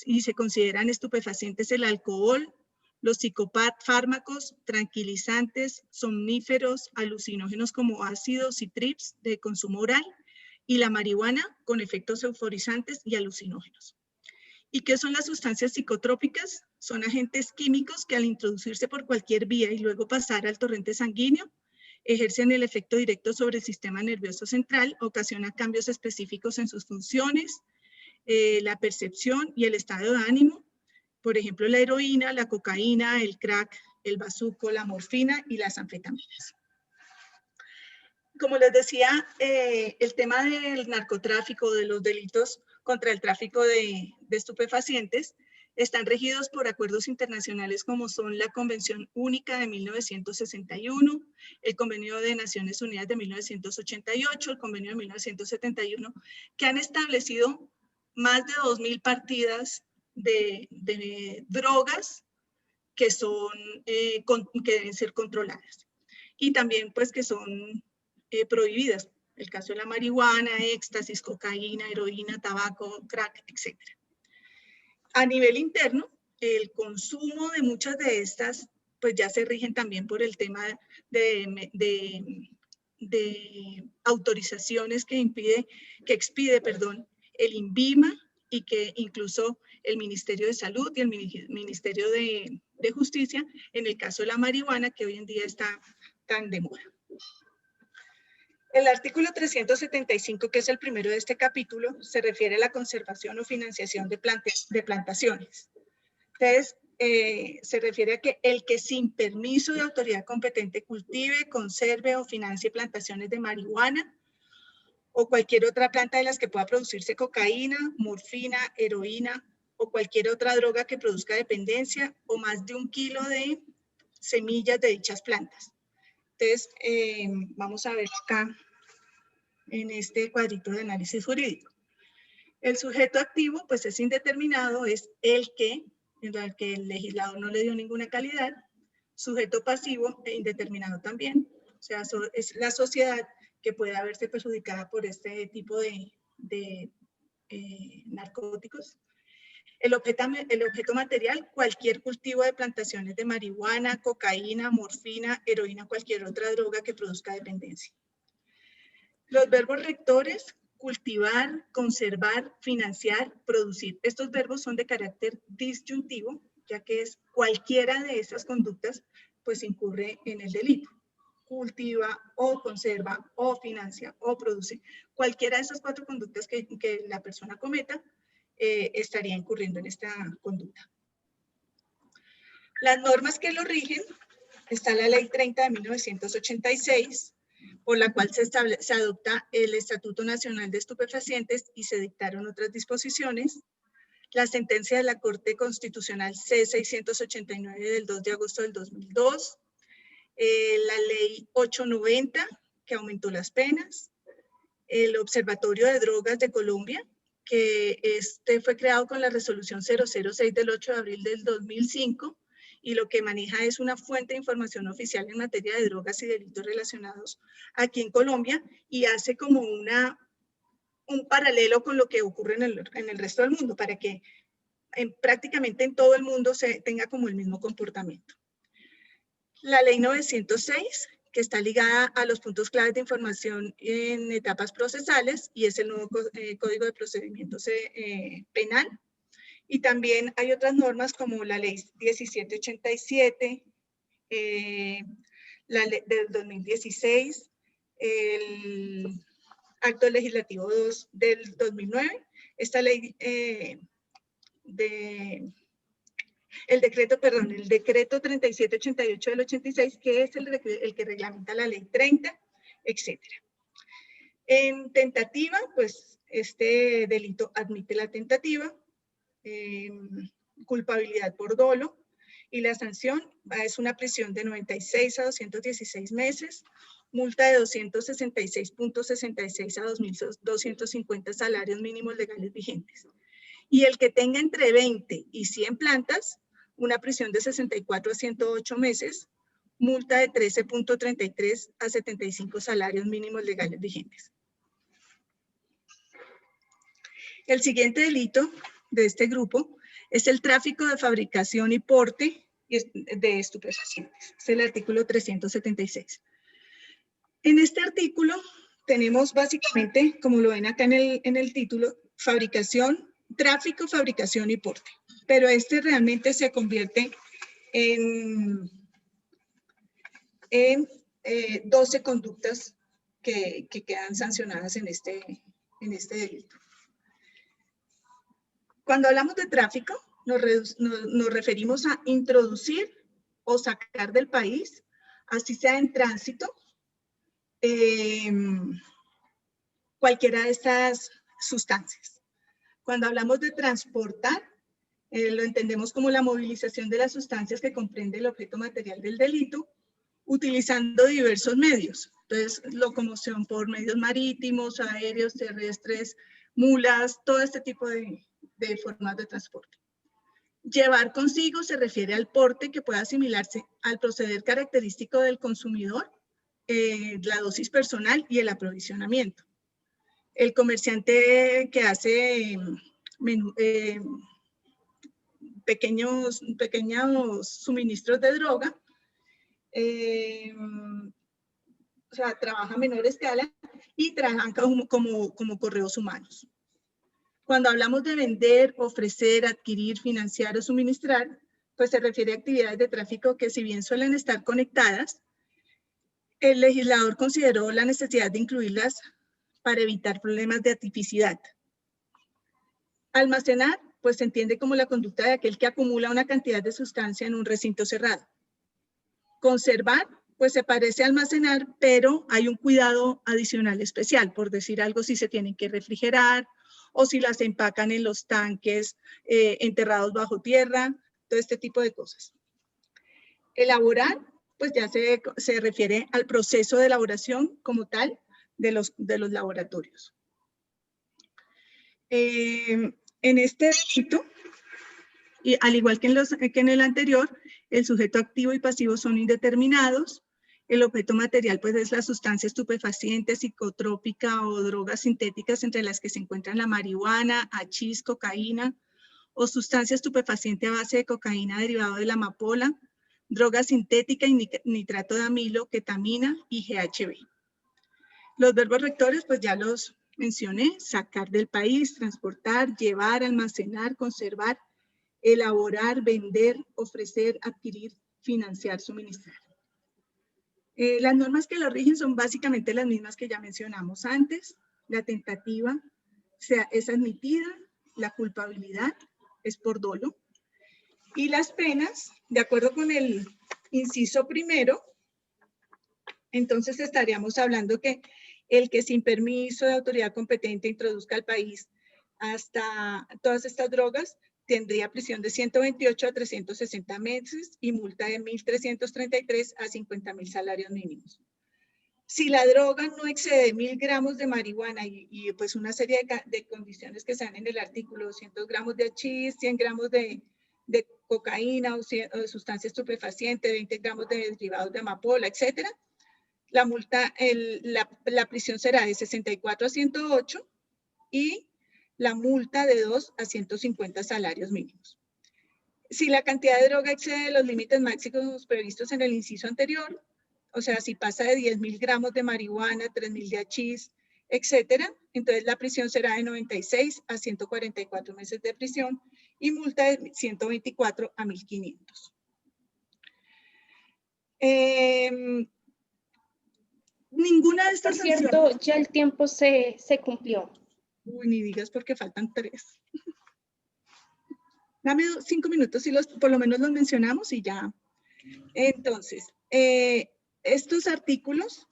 y se consideran estupefacientes el alcohol, los psicofármacos, tranquilizantes, somníferos, alucinógenos como ácidos y trips de consumo oral, y la marihuana con efectos euforizantes y alucinógenos. ¿Y qué son las sustancias psicotrópicas? Son agentes químicos que al introducirse por cualquier vía y luego pasar al torrente sanguíneo, ejercen el efecto directo sobre el sistema nervioso central, ocasionan cambios específicos en sus funciones, la percepción y el estado de ánimo. Por ejemplo, la heroína, la cocaína, el crack, el bazuco, la morfina y las anfetaminas. Como les decía, el tema del narcotráfico, de los delitos contra el tráfico de estupefacientes, están regidos por acuerdos internacionales como son la Convención Única de 1961, el Convenio de Naciones Unidas de 1988, el Convenio de 1971, que han establecido más de 2.000 partidas de drogas que deben ser controladas. Y también pues que son prohibidas. El caso de la marihuana, éxtasis, cocaína, heroína, tabaco, crack, etc. A nivel interno, el consumo de muchas de estas, pues ya se rigen también por el tema de autorizaciones que expide el INVIMA y que incluso el Ministerio de Salud y el Ministerio de Justicia, en el caso de la marihuana, que hoy en día está tan de moda. El artículo 375, que es el primero de este capítulo, se refiere a la conservación o financiación de plantaciones. Entonces, se refiere a que el que sin permiso de autoridad competente cultive, conserve o financie plantaciones de marihuana o cualquier otra planta de las que pueda producirse cocaína, morfina, heroína o cualquier otra droga que produzca dependencia o más de 1 kilo de semillas de dichas plantas. Entonces, vamos a ver acá en este cuadrito de análisis jurídico. El sujeto activo, pues es indeterminado, es el que el legislador no le dio ninguna calidad. Sujeto pasivo e indeterminado también. O sea, es la sociedad que puede haberse perjudicada por este tipo de narcóticos. El objeto material, cualquier cultivo de plantaciones de marihuana, cocaína, morfina, heroína, cualquier otra droga que produzca dependencia. Los verbos rectores, cultivar, conservar, financiar, producir. Estos verbos son de carácter disyuntivo, ya que es cualquiera de estas conductas, pues incurre en el delito. Cultiva, o conserva, o financia, o produce. Cualquiera de esas 4 conductas que la persona cometa, estaría incurriendo en esta conducta. Las normas que lo rigen, está la Ley 30 de 1986, por la cual se adopta el Estatuto Nacional de Estupefacientes y se dictaron otras disposiciones. La sentencia de la Corte Constitucional C-689 del 2 de agosto del 2002. La Ley 890, que aumentó las penas. El Observatorio de Drogas de Colombia, que fue creado con la resolución 006 del 8 de abril del 2005 y lo que maneja es una fuente de información oficial en materia de drogas y delitos relacionados aquí en Colombia y hace como un paralelo con lo que ocurre en el resto del mundo para que prácticamente en todo el mundo se tenga como el mismo comportamiento. La Ley 906, que está ligada a los puntos claves de información en etapas procesales y es el nuevo Código de Procedimientos Penal. Y también hay otras normas como la Ley 1787, la ley del 2016, el Acto Legislativo 2 del 2009, esta ley el decreto 3788 del 86, que es el que reglamenta la Ley 30 etcétera. En tentativa, pues este delito admite la tentativa, culpabilidad por dolo, y la sanción es una prisión de 96 a 216 meses, multa de 266.66 a 2.250 salarios mínimos legales vigentes. Y el que tenga entre 20 y 100 plantas, una prisión de 64 a 108 meses, multa de 13.33 a 75 salarios mínimos legales vigentes. El siguiente delito de este grupo es el tráfico de fabricación y porte de estupefacientes. Es el artículo 376. En este artículo tenemos básicamente, como lo ven acá en el título, fabricación, tráfico, fabricación y porte. Pero este realmente se convierte en 12 conductas que quedan sancionadas en este delito. Cuando hablamos de tráfico, nos referimos a introducir o sacar del país, así sea en tránsito, cualquiera de estas sustancias. Cuando hablamos de transportar, lo entendemos como la movilización de las sustancias que comprende el objeto material del delito, utilizando diversos medios. Entonces, locomoción por medios marítimos, aéreos, terrestres, mulas, todo este tipo de formas de transporte. Llevar consigo se refiere al porte que pueda asimilarse al proceder característico del consumidor, la dosis personal y el aprovisionamiento. El comerciante que hace pequeños suministros de droga, o sea, trabaja a menor escala y trabajan como correos humanos. Cuando hablamos de vender, ofrecer, adquirir, financiar o suministrar, pues se refiere a actividades de tráfico que, si bien suelen estar conectadas, el legislador consideró la necesidad de incluirlas para evitar problemas de atipicidad. Almacenar, pues se entiende como la conducta de aquel que acumula una cantidad de sustancia en un recinto cerrado. Conservar, pues se parece a almacenar, pero hay un cuidado adicional especial, por decir algo, si se tienen que refrigerar o si las empacan en los tanques enterrados bajo tierra, todo este tipo de cosas. Elaborar, pues ya se refiere al proceso de elaboración como tal de los laboratorios. En este delito, y al igual que en el anterior, el sujeto activo y pasivo son indeterminados. El objeto material pues es la sustancia estupefaciente, psicotrópica o drogas sintéticas, entre las que se encuentran la marihuana, hachís, cocaína, o sustancia estupefaciente a base de cocaína derivado de la amapola, droga sintética y nitrato de amilo, ketamina y GHB. Los verbos rectores pues ya los mencioné: sacar del país, transportar, llevar, almacenar, conservar, elaborar, vender, ofrecer, adquirir, financiar, suministrar. Las normas que lo rigen son básicamente las mismas que ya mencionamos antes. La tentativa es admitida, la culpabilidad es por dolo, y las penas, de acuerdo con el inciso primero, entonces estaríamos hablando que el que sin permiso de autoridad competente introduzca al país hasta todas estas drogas tendría prisión de 128 a 360 meses y multa de 1.333 a 50.000 salarios mínimos. Si la droga no excede 1.000 gramos de marihuana y pues una serie de condiciones que se dan en el artículo, 200 gramos de hachís, 100 gramos de cocaína o de sustancia estupefaciente, 20 gramos de derivados de amapola, etcétera, la multa, la prisión será de 64 a 108 y la multa de 2 a 150 salarios mínimos. Si la cantidad de droga excede los límites máximos previstos en el inciso anterior, o sea, si pasa de 10.000 gramos de marihuana, 3.000 de hachís, etcétera, entonces la prisión será de 96 a 144 meses de prisión y multa de 124 a 1.500. Ninguna de estas Por cierto, ya el tiempo se cumplió. Uy, ni digas porque faltan 3. Dame 5 minutos y por lo menos los mencionamos y ya. Entonces, estos artículos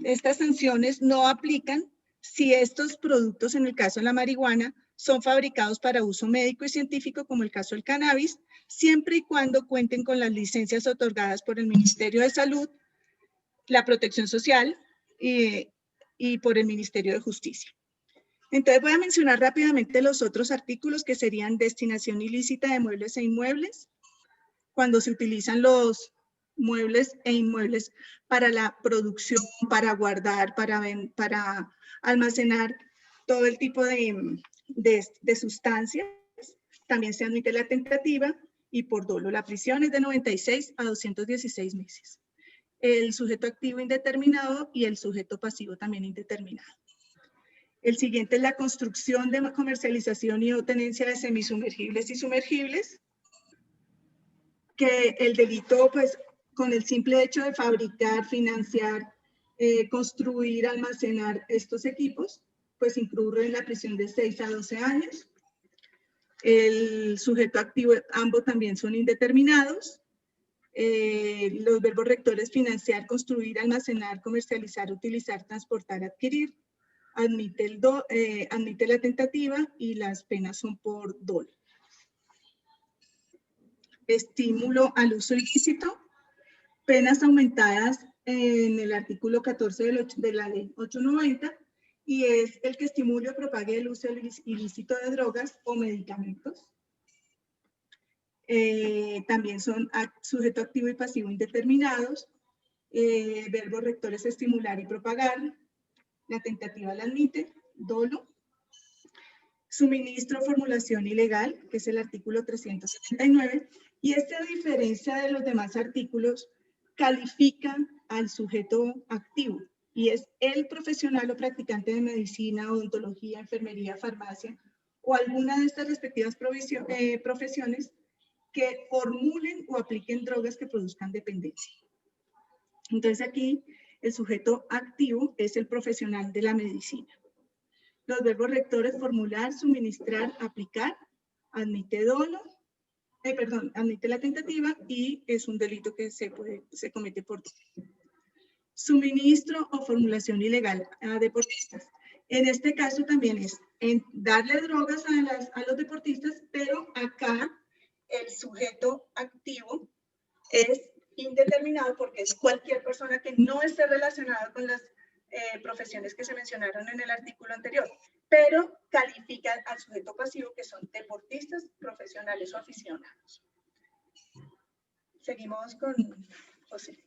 Estas sanciones no aplican si estos productos, en el caso de la marihuana, son fabricados para uso médico y científico, como el caso del cannabis, siempre y cuando cuenten con las licencias otorgadas por el Ministerio de Salud, la Protección Social y por el Ministerio de Justicia. Entonces voy a mencionar rápidamente los otros artículos que serían destinación ilícita de muebles e inmuebles, cuando se utilizan los muebles e inmuebles para la producción, para guardar, para almacenar todo el tipo de sustancias. También se admite la tentativa y por dolo. La prisión es de 96 a 216 meses. El sujeto activo indeterminado y el sujeto pasivo también indeterminado. El siguiente es la construcción, de comercialización y o tenencia de semisumergibles y sumergibles, que el delito, pues, con el simple hecho de fabricar, financiar, construir, almacenar estos equipos, pues incurre en la prisión de 6 a 12 años. El sujeto activo, ambos también son indeterminados. Los verbos rectores: financiar, construir, almacenar, comercializar, utilizar, transportar, adquirir. Admite la tentativa y las penas son por dolo. Estímulo al uso ilícito, penas aumentadas en el artículo 14 de la ley 890, y es el que estimule o propague el uso ilícito de drogas o medicamentos. También son sujeto activo y pasivo indeterminados. Verbos rectores: estimular y propagar. La tentativa la admite, dolo. Suministro o formulación ilegal, que es el artículo 379, y este, a diferencia de los demás artículos, califica al sujeto activo, y es el profesional o practicante de medicina, odontología, enfermería, farmacia, o alguna de estas respectivas profesiones que formulen o apliquen drogas que produzcan dependencia. Entonces aquí el sujeto activo es el profesional de la medicina. Los verbos rectores: formular, suministrar, aplicar, admite dolo, admite la tentativa y es un delito que se comete por dolo. Suministro o formulación ilegal a deportistas. En este caso también es darle drogas a los deportistas, pero acá el sujeto activo es indeterminado porque es cualquier persona que no esté relacionada con las profesiones que se mencionaron en el artículo anterior, pero califica al sujeto pasivo, que son deportistas, profesionales o aficionados. Seguimos con José.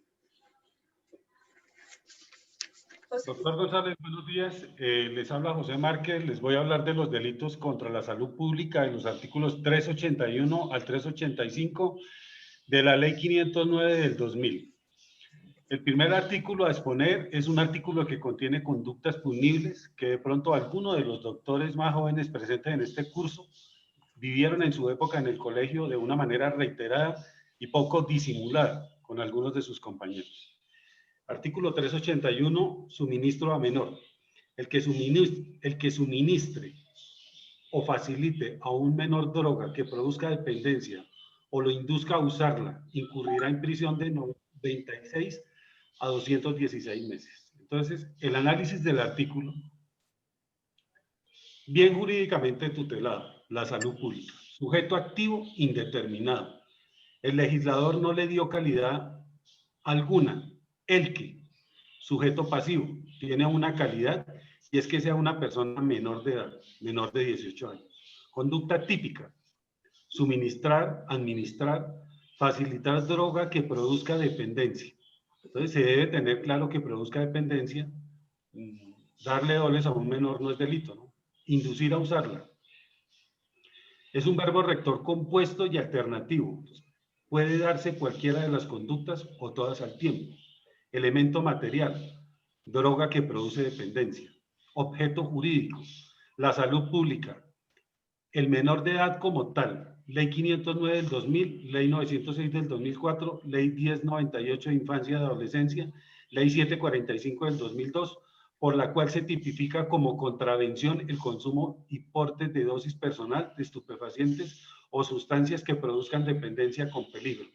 Doctor González, buenos días. Les habla José Márquez. Les voy a hablar de los delitos contra la salud pública en los artículos 381 al 385 de la Ley 509 del 2000. El primer artículo a exponer es un artículo que contiene conductas punibles que de pronto algunos de los doctores más jóvenes presentes en este curso vivieron en su época en el colegio de una manera reiterada y poco disimulada con algunos de sus compañeros. Artículo 381, suministro a menor. El que suministre o facilite a un menor droga que produzca dependencia o lo induzca a usarla, incurrirá en prisión de 96 a 216 meses. Entonces, el análisis del artículo, bien jurídicamente tutelado, la salud pública. Sujeto activo indeterminado. El legislador no le dio calidad alguna. El que, sujeto pasivo, tiene una calidad y es que sea una persona menor de edad, menor de 18 años. Conducta típica: suministrar, administrar, facilitar droga que produzca dependencia. Entonces se debe tener claro que produzca dependencia. Darle doles a un menor no es delito, ¿no? Inducir a usarla. Es un verbo rector compuesto y alternativo. Puede darse cualquiera de las conductas o todas al tiempo. Elemento material: droga que produce dependencia. Objeto jurídico: la salud pública. El menor de edad como tal: Ley 509 del 2000, Ley 906 del 2004, Ley 1098 de Infancia y Adolescencia, Ley 745 del 2002, por la cual se tipifica como contravención el consumo y porte de dosis personal de estupefacientes o sustancias que produzcan dependencia con peligro.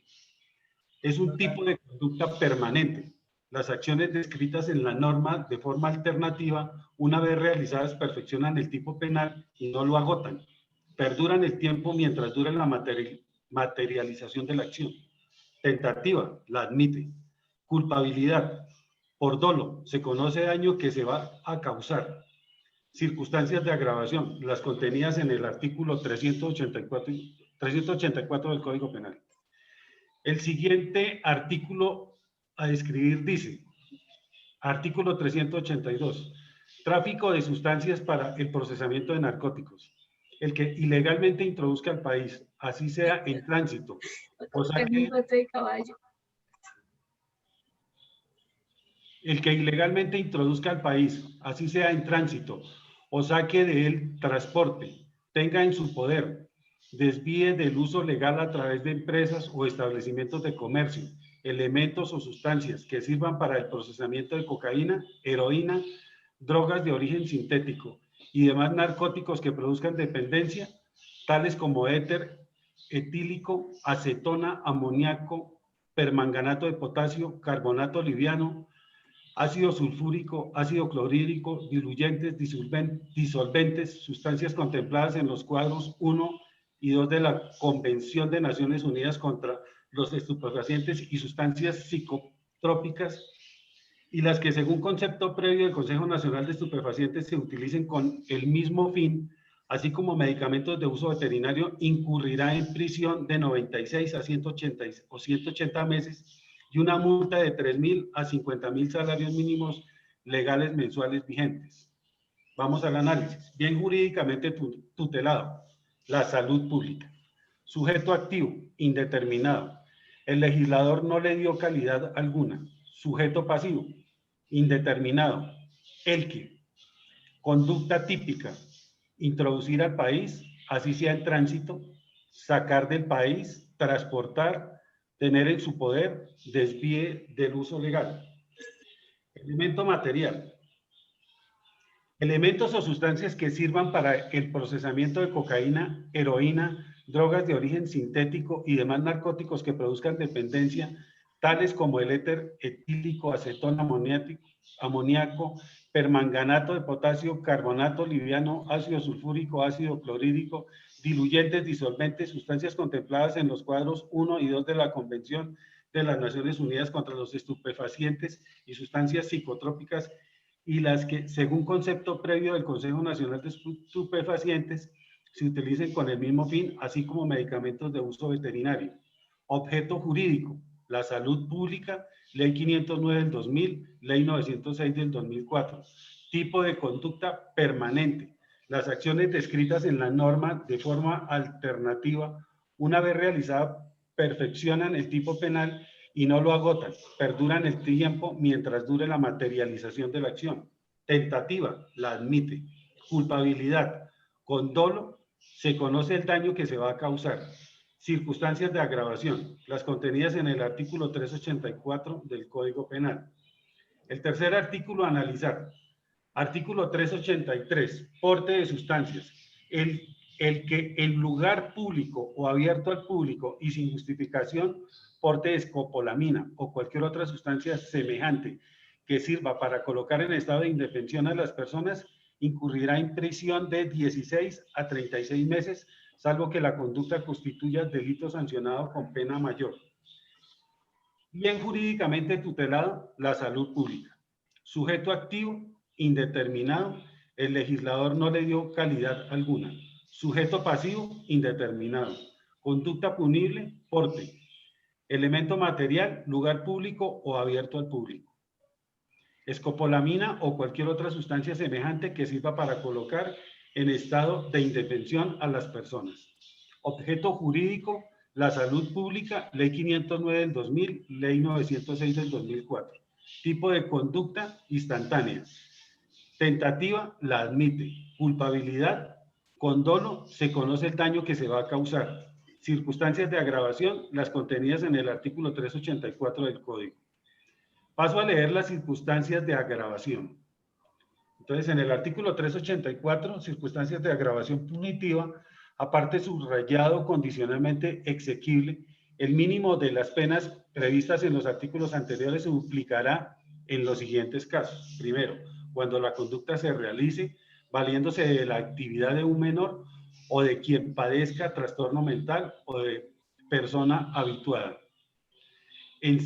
Es un tipo de conducta permanente, Las acciones descritas en la norma de forma alternativa, una vez realizadas, perfeccionan el tipo penal y no lo agotan. Perduran el tiempo mientras dura la materialización de la acción. Tentativa, la admite. Culpabilidad, por dolo, se conoce daño que se va a causar. Circunstancias de agravación, las contenidas en el artículo 384 del Código Penal. El siguiente artículo a describir dice, artículo 382, tráfico de sustancias para el procesamiento de narcóticos. El que ilegalmente introduzca al país, así sea en tránsito, o saque, el que ilegalmente introduzca al país, así sea en tránsito, o saque de él transporte, tenga en su poder, desvíe del uso legal a través de empresas o establecimientos de comercio, elementos o sustancias que sirvan para el procesamiento de cocaína, heroína, drogas de origen sintético y demás narcóticos que produzcan dependencia, tales como éter, etílico, acetona, amoníaco, permanganato de potasio, carbonato liviano, ácido sulfúrico, ácido clorhídrico, diluyentes, disolventes, sustancias contempladas en los cuadros 1 y 2 de la Convención de Naciones Unidas contra los estupefacientes y sustancias psicotrópicas, y las que según concepto previo del Consejo Nacional de Estupefacientes se utilicen con el mismo fin, así como medicamentos de uso veterinario, incurrirá en prisión de 96 a 180 meses y una multa de 3.000 a 50.000 salarios mínimos legales mensuales vigentes. Vamos al análisis. Bien jurídicamente tutelado, la salud pública. Sujeto activo, indeterminado. El legislador no le dio calidad alguna. Sujeto pasivo, indeterminado. El que. Conducta típica, introducir al país, así sea en tránsito, sacar del país, transportar, tener en su poder, desvíe del uso legal. Elemento material. Elementos o sustancias que sirvan para el procesamiento de cocaína, heroína, drogas de origen sintético y demás narcóticos que produzcan dependencia, tales como el éter etílico, acetona, amoníaco, permanganato de potasio, carbonato liviano, ácido sulfúrico, ácido clorhídrico, diluyentes, disolventes, sustancias contempladas en los cuadros 1 y 2 de la Convención de las Naciones Unidas contra los estupefacientes y sustancias psicotrópicas, y las que, según concepto previo del Consejo Nacional de Estupefacientes, se utilicen con el mismo fin, así como medicamentos de uso veterinario. Objeto jurídico, la salud pública, Ley 509 del 2000, Ley 906 del 2004. Tipo de conducta permanente. Las acciones descritas en la norma de forma alternativa, una vez realizada, perfeccionan el tipo penal y no lo agotan, perduran el tiempo mientras dure la materialización de la acción. Tentativa, la admite. Culpabilidad, con dolo, se conoce el daño que se va a causar. Circunstancias de agravación, las contenidas en el artículo 384 del Código Penal. El tercer artículo a analizar. Artículo 383, porte de sustancias. El que en lugar público o abierto al público y sin justificación porte de escopolamina o cualquier otra sustancia semejante que sirva para colocar en estado de indefensión a las personas, incurrirá en prisión de 16 a 36 meses, salvo que la conducta constituya delito sancionado con pena mayor. Bien jurídicamente tutelado, la salud pública. Sujeto activo, indeterminado, el legislador no le dio calidad alguna. Sujeto pasivo, indeterminado. Conducta punible, porte. Elemento material, lugar público o abierto al público. Escopolamina o cualquier otra sustancia semejante que sirva para colocar en estado de indefensión a las personas. Objeto jurídico, la salud pública, Ley 509 del 2000, Ley 906 del 2004. Tipo de conducta, instantánea. Tentativa, la admite. Culpabilidad, con dolo, se conoce el daño que se va a causar. Circunstancias de agravación, las contenidas en el artículo 384 del Código. Paso a leer las circunstancias de agravación. Entonces, en el artículo 384, circunstancias de agravación punitiva, aparte subrayado condicionalmente exequible, el mínimo de las penas previstas en los artículos anteriores se duplicará en los siguientes casos. Primero, cuando la conducta se realice valiéndose de la actividad de un menor o de quien padezca trastorno mental o de persona habituada. En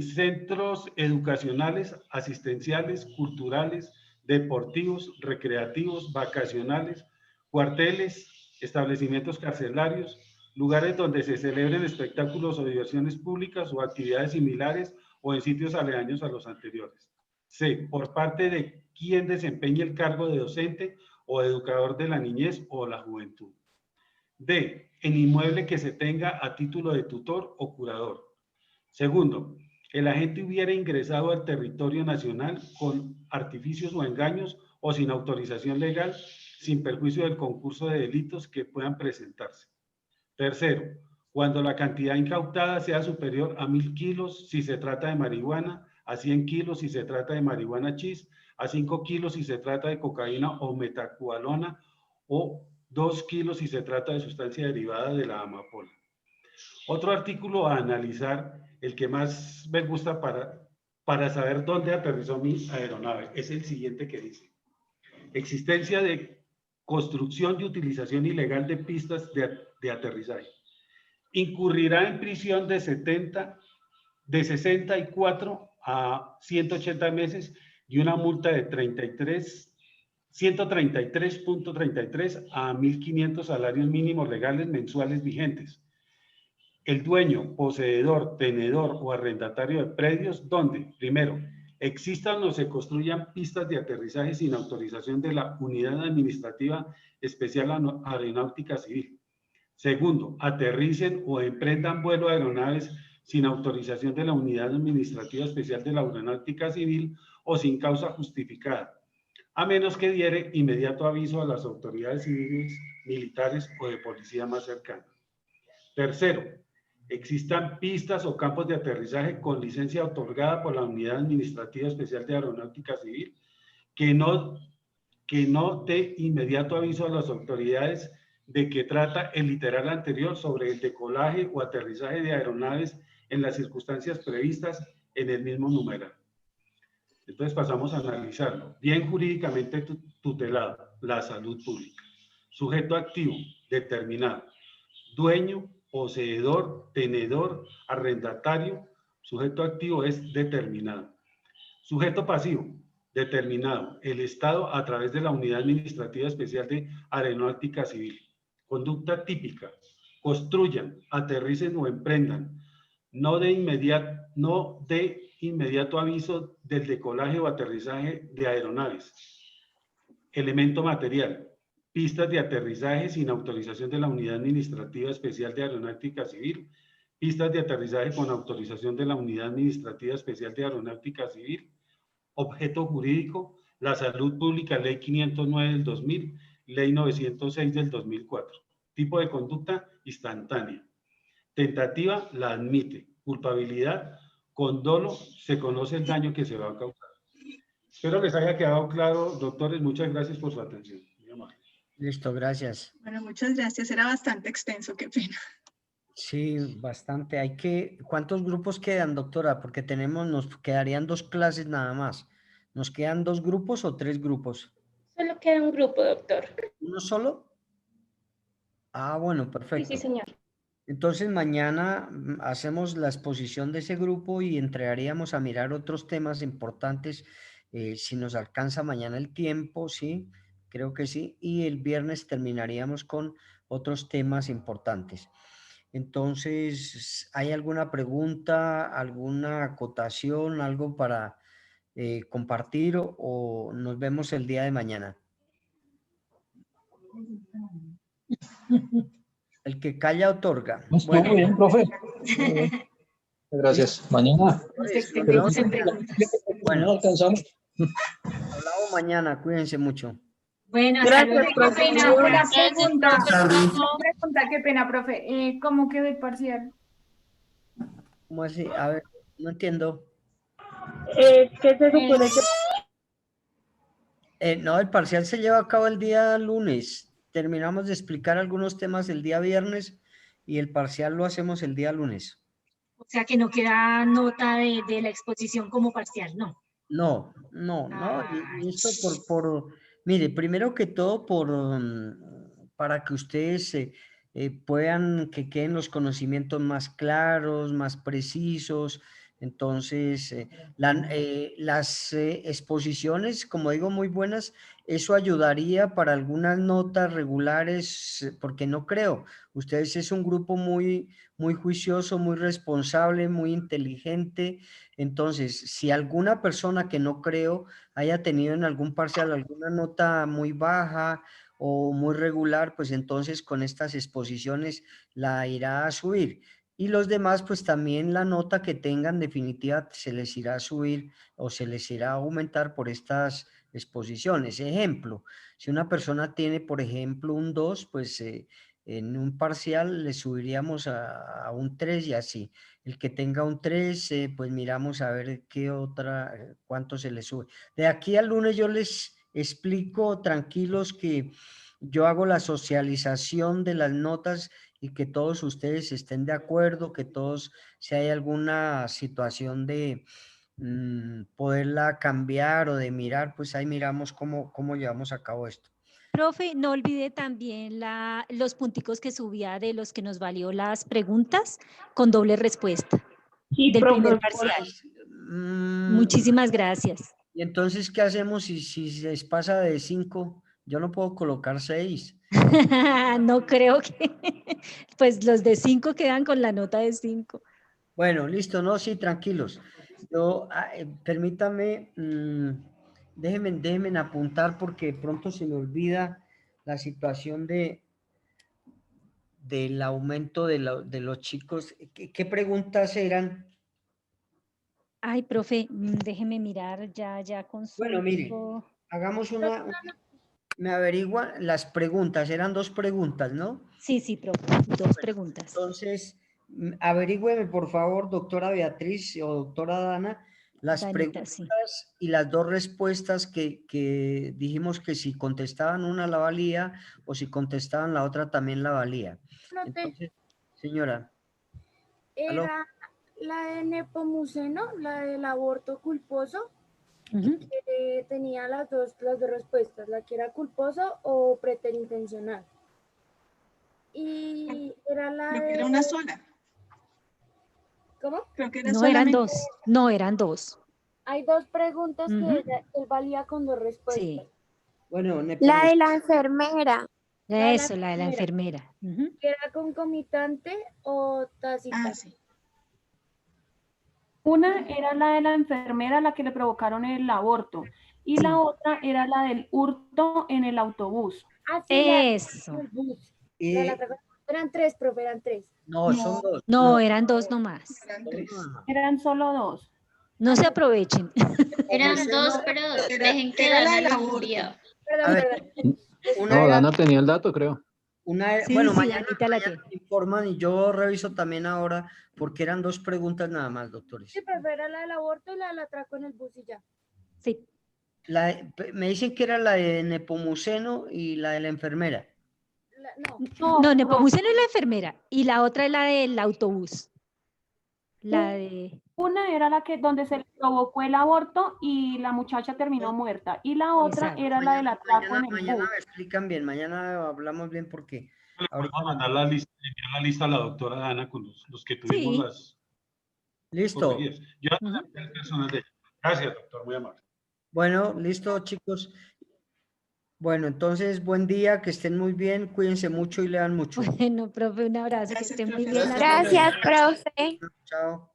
centros educacionales, asistenciales, culturales, deportivos, recreativos, vacacionales, cuarteles, establecimientos carcelarios, lugares donde se celebren espectáculos o diversiones públicas o actividades similares o en sitios aledaños a los anteriores. C. Por parte de quien desempeñe el cargo de docente o educador de la niñez o la juventud. D. En inmueble que se tenga a título de tutor o curador. Segundo, el agente hubiera ingresado al territorio nacional con artificios o engaños o sin autorización legal, sin perjuicio del concurso de delitos que puedan presentarse. Tercero, cuando la cantidad incautada sea superior a 1000 kilos si se trata de marihuana, a 100 kilos si se trata de marihuana chis, a 5 kilos si se trata de cocaína o metacualona, o 2 kilos si se trata de sustancia derivada de la amapola. Otro artículo a analizar, el que más me gusta para saber dónde aterrizó mi aeronave, es el siguiente que dice: existencia de construcción y utilización ilegal de pistas de aterrizaje. Incurrirá en prisión de 64 a 180 meses y una multa de 133.33 a 1.500 salarios mínimos legales mensuales vigentes. El dueño, poseedor, tenedor o arrendatario de predios donde, primero, existan o se construyan pistas de aterrizaje sin autorización de la Unidad Administrativa Especial Aeronáutica Civil. Segundo, aterricen o emprendan vuelo de aeronaves sin autorización de la Unidad Administrativa Especial de la Aeronáutica Civil o sin causa justificada, a menos que diere inmediato aviso a las autoridades civiles, militares o de policía más cercanas. Tercero, existan pistas o campos de aterrizaje con licencia otorgada por la Unidad Administrativa Especial de Aeronáutica Civil que no dé inmediato aviso a las autoridades de que trata el literal anterior sobre el decolaje o aterrizaje de aeronaves en las circunstancias previstas en el mismo numeral. Entonces pasamos a analizarlo. Bien jurídicamente tutelado, la salud pública. Sujeto activo, determinado. Dueño, poseedor, tenedor, arrendatario. Sujeto activo es determinado. Sujeto pasivo, determinado. El Estado a través de la Unidad Administrativa Especial de Aeronáutica Civil. Conducta típica. Construyan, aterricen o emprendan. No de inmediato aviso del decolaje o aterrizaje de aeronaves. Elemento material. Pistas de aterrizaje sin autorización de la Unidad Administrativa Especial de Aeronáutica Civil. Pistas de aterrizaje con autorización de la Unidad Administrativa Especial de Aeronáutica Civil. Objeto jurídico, la salud pública, Ley 509 del 2000, Ley 906 del 2004. Tipo de conducta, instantánea. Tentativa, la admite. Culpabilidad, con dolo, se conoce el daño que se va a causar. Espero les haya quedado claro, doctores. Muchas gracias por su atención. Muy amable. Listo, gracias. Bueno, muchas gracias. Era bastante extenso, qué pena. Sí, bastante. ¿Cuántos grupos quedan, doctora? Porque nos quedarían 2 clases nada más. ¿Nos quedan 2 grupos o 3 grupos? Solo queda un grupo, doctor. ¿Uno solo? Ah, bueno, perfecto. Sí, señor. Entonces mañana hacemos la exposición de ese grupo y entraríamos a mirar otros temas importantes, si nos alcanza mañana el tiempo, sí, creo que sí, y el viernes terminaríamos con otros temas importantes. Entonces, ¿hay alguna pregunta, alguna acotación, algo para compartir o nos vemos el día de mañana? El que calla otorga. Estuvo muy bien, profe. Gracias. Mañana. Bueno, alcanzamos. Hablamos mañana. Cuídense mucho. Bueno, Gracias, profe. profe. Una pregunta, qué pena, profe. ¿Cómo quedó el parcial? ¿Cómo así? A ver, no entiendo. ¿Qué se supone que...? No, el parcial se lleva a cabo el día lunes. Terminamos de explicar algunos temas el día viernes y el parcial lo hacemos el día lunes. O sea, que no queda nota de la exposición como parcial, ¿no? No. Y esto mire, primero que todo para que ustedes puedan que queden los conocimientos más claros, más precisos. Entonces, las exposiciones, como digo, muy buenas, eso ayudaría para algunas notas regulares, porque no creo. Ustedes es un grupo muy juicioso, muy responsable, muy inteligente. Entonces, si alguna persona que no creo haya tenido en algún parcial alguna nota muy baja o muy regular, pues entonces con estas exposiciones la irá a subir. Y los demás, pues también la nota que tengan definitiva se les irá a subir o se les irá a aumentar por estas exposiciones. Ejemplo, si una persona tiene, por ejemplo, un 2, pues en un parcial le subiríamos a un 3 y así. El que tenga un 3, pues miramos a ver cuánto se le sube. De aquí al lunes yo les explico tranquilos que yo hago la socialización de las notas y que todos ustedes estén de acuerdo, que todos, si hay alguna situación de poderla cambiar o de mirar, pues ahí miramos cómo llevamos a cabo esto. Profe, no olvide también los punticos que subía de los que nos valió las preguntas con doble respuesta del primer parcial. Muchísimas gracias. ¿Y entonces qué hacemos si se les pasa de 5? Yo no puedo colocar 6. No creo que, pues los de 5 quedan con la nota de 5. Bueno, listo, no, sí, tranquilos. Permítame, déjenme apuntar porque pronto se me olvida la situación del aumento de los chicos. ¿Qué preguntas eran? Ay, profe, déjeme mirar, ya consulto. Bueno, mire, hagamos me averigua las preguntas, eran 2 preguntas, ¿no? Sí, profe, 2 preguntas. Entonces, averígüeme, por favor, doctora Beatriz o doctora Dana, las preguntas y las 2 respuestas que dijimos que si contestaban una la valía o si contestaban la otra también la valía. Entonces, señora. ¿Aló? Era la de Nepomuceno, la del aborto culposo, que tenía las dos respuestas, la que era culposo o preterintencional. Y era la Creo que era una sola. ¿Cómo? Creo que era no, eran 2. No, eran 2. Hay 2 preguntas que él valía con 2 respuestas. Sí. Bueno, la de la enfermera. Eso, la de la enfermera. ¿Era concomitante o tácita? Sí. Una era la de la enfermera, la que le provocaron el aborto, y la otra era la del hurto en el autobús. Eso. Eran 3, profe, eran 3. No, son 2. No, eran 2 nomás. Eran solo 2. No se aprovechen. Eran 2, pero dejen que Dana lo envíe. No, Dana tenía el dato, creo. Bueno, mañana me informan y yo reviso también ahora porque eran 2 preguntas nada más, doctores. Sí, pero era la del aborto y la del atraco en el bus y ya. Sí. Me dicen que era la de Nepomuceno y la de la enfermera. No, Nepomuceno es la enfermera y la otra es la del autobús. Una era la donde se le provocó el aborto y la muchacha terminó muerta. Y la otra era la del atraco en el bus. Mañana me explican bien, mañana hablamos bien porque... Vamos a mandar la lista a la doctora Dana con los que tuvimos las... Listo. Yo el personal de ella. Gracias, doctor, muy amable. Bueno, listo, chicos. Bueno, entonces, buen día, que estén muy bien, cuídense mucho y lean mucho. Bueno, profe, un abrazo, que estén muy bien. Gracias, profe. Chao.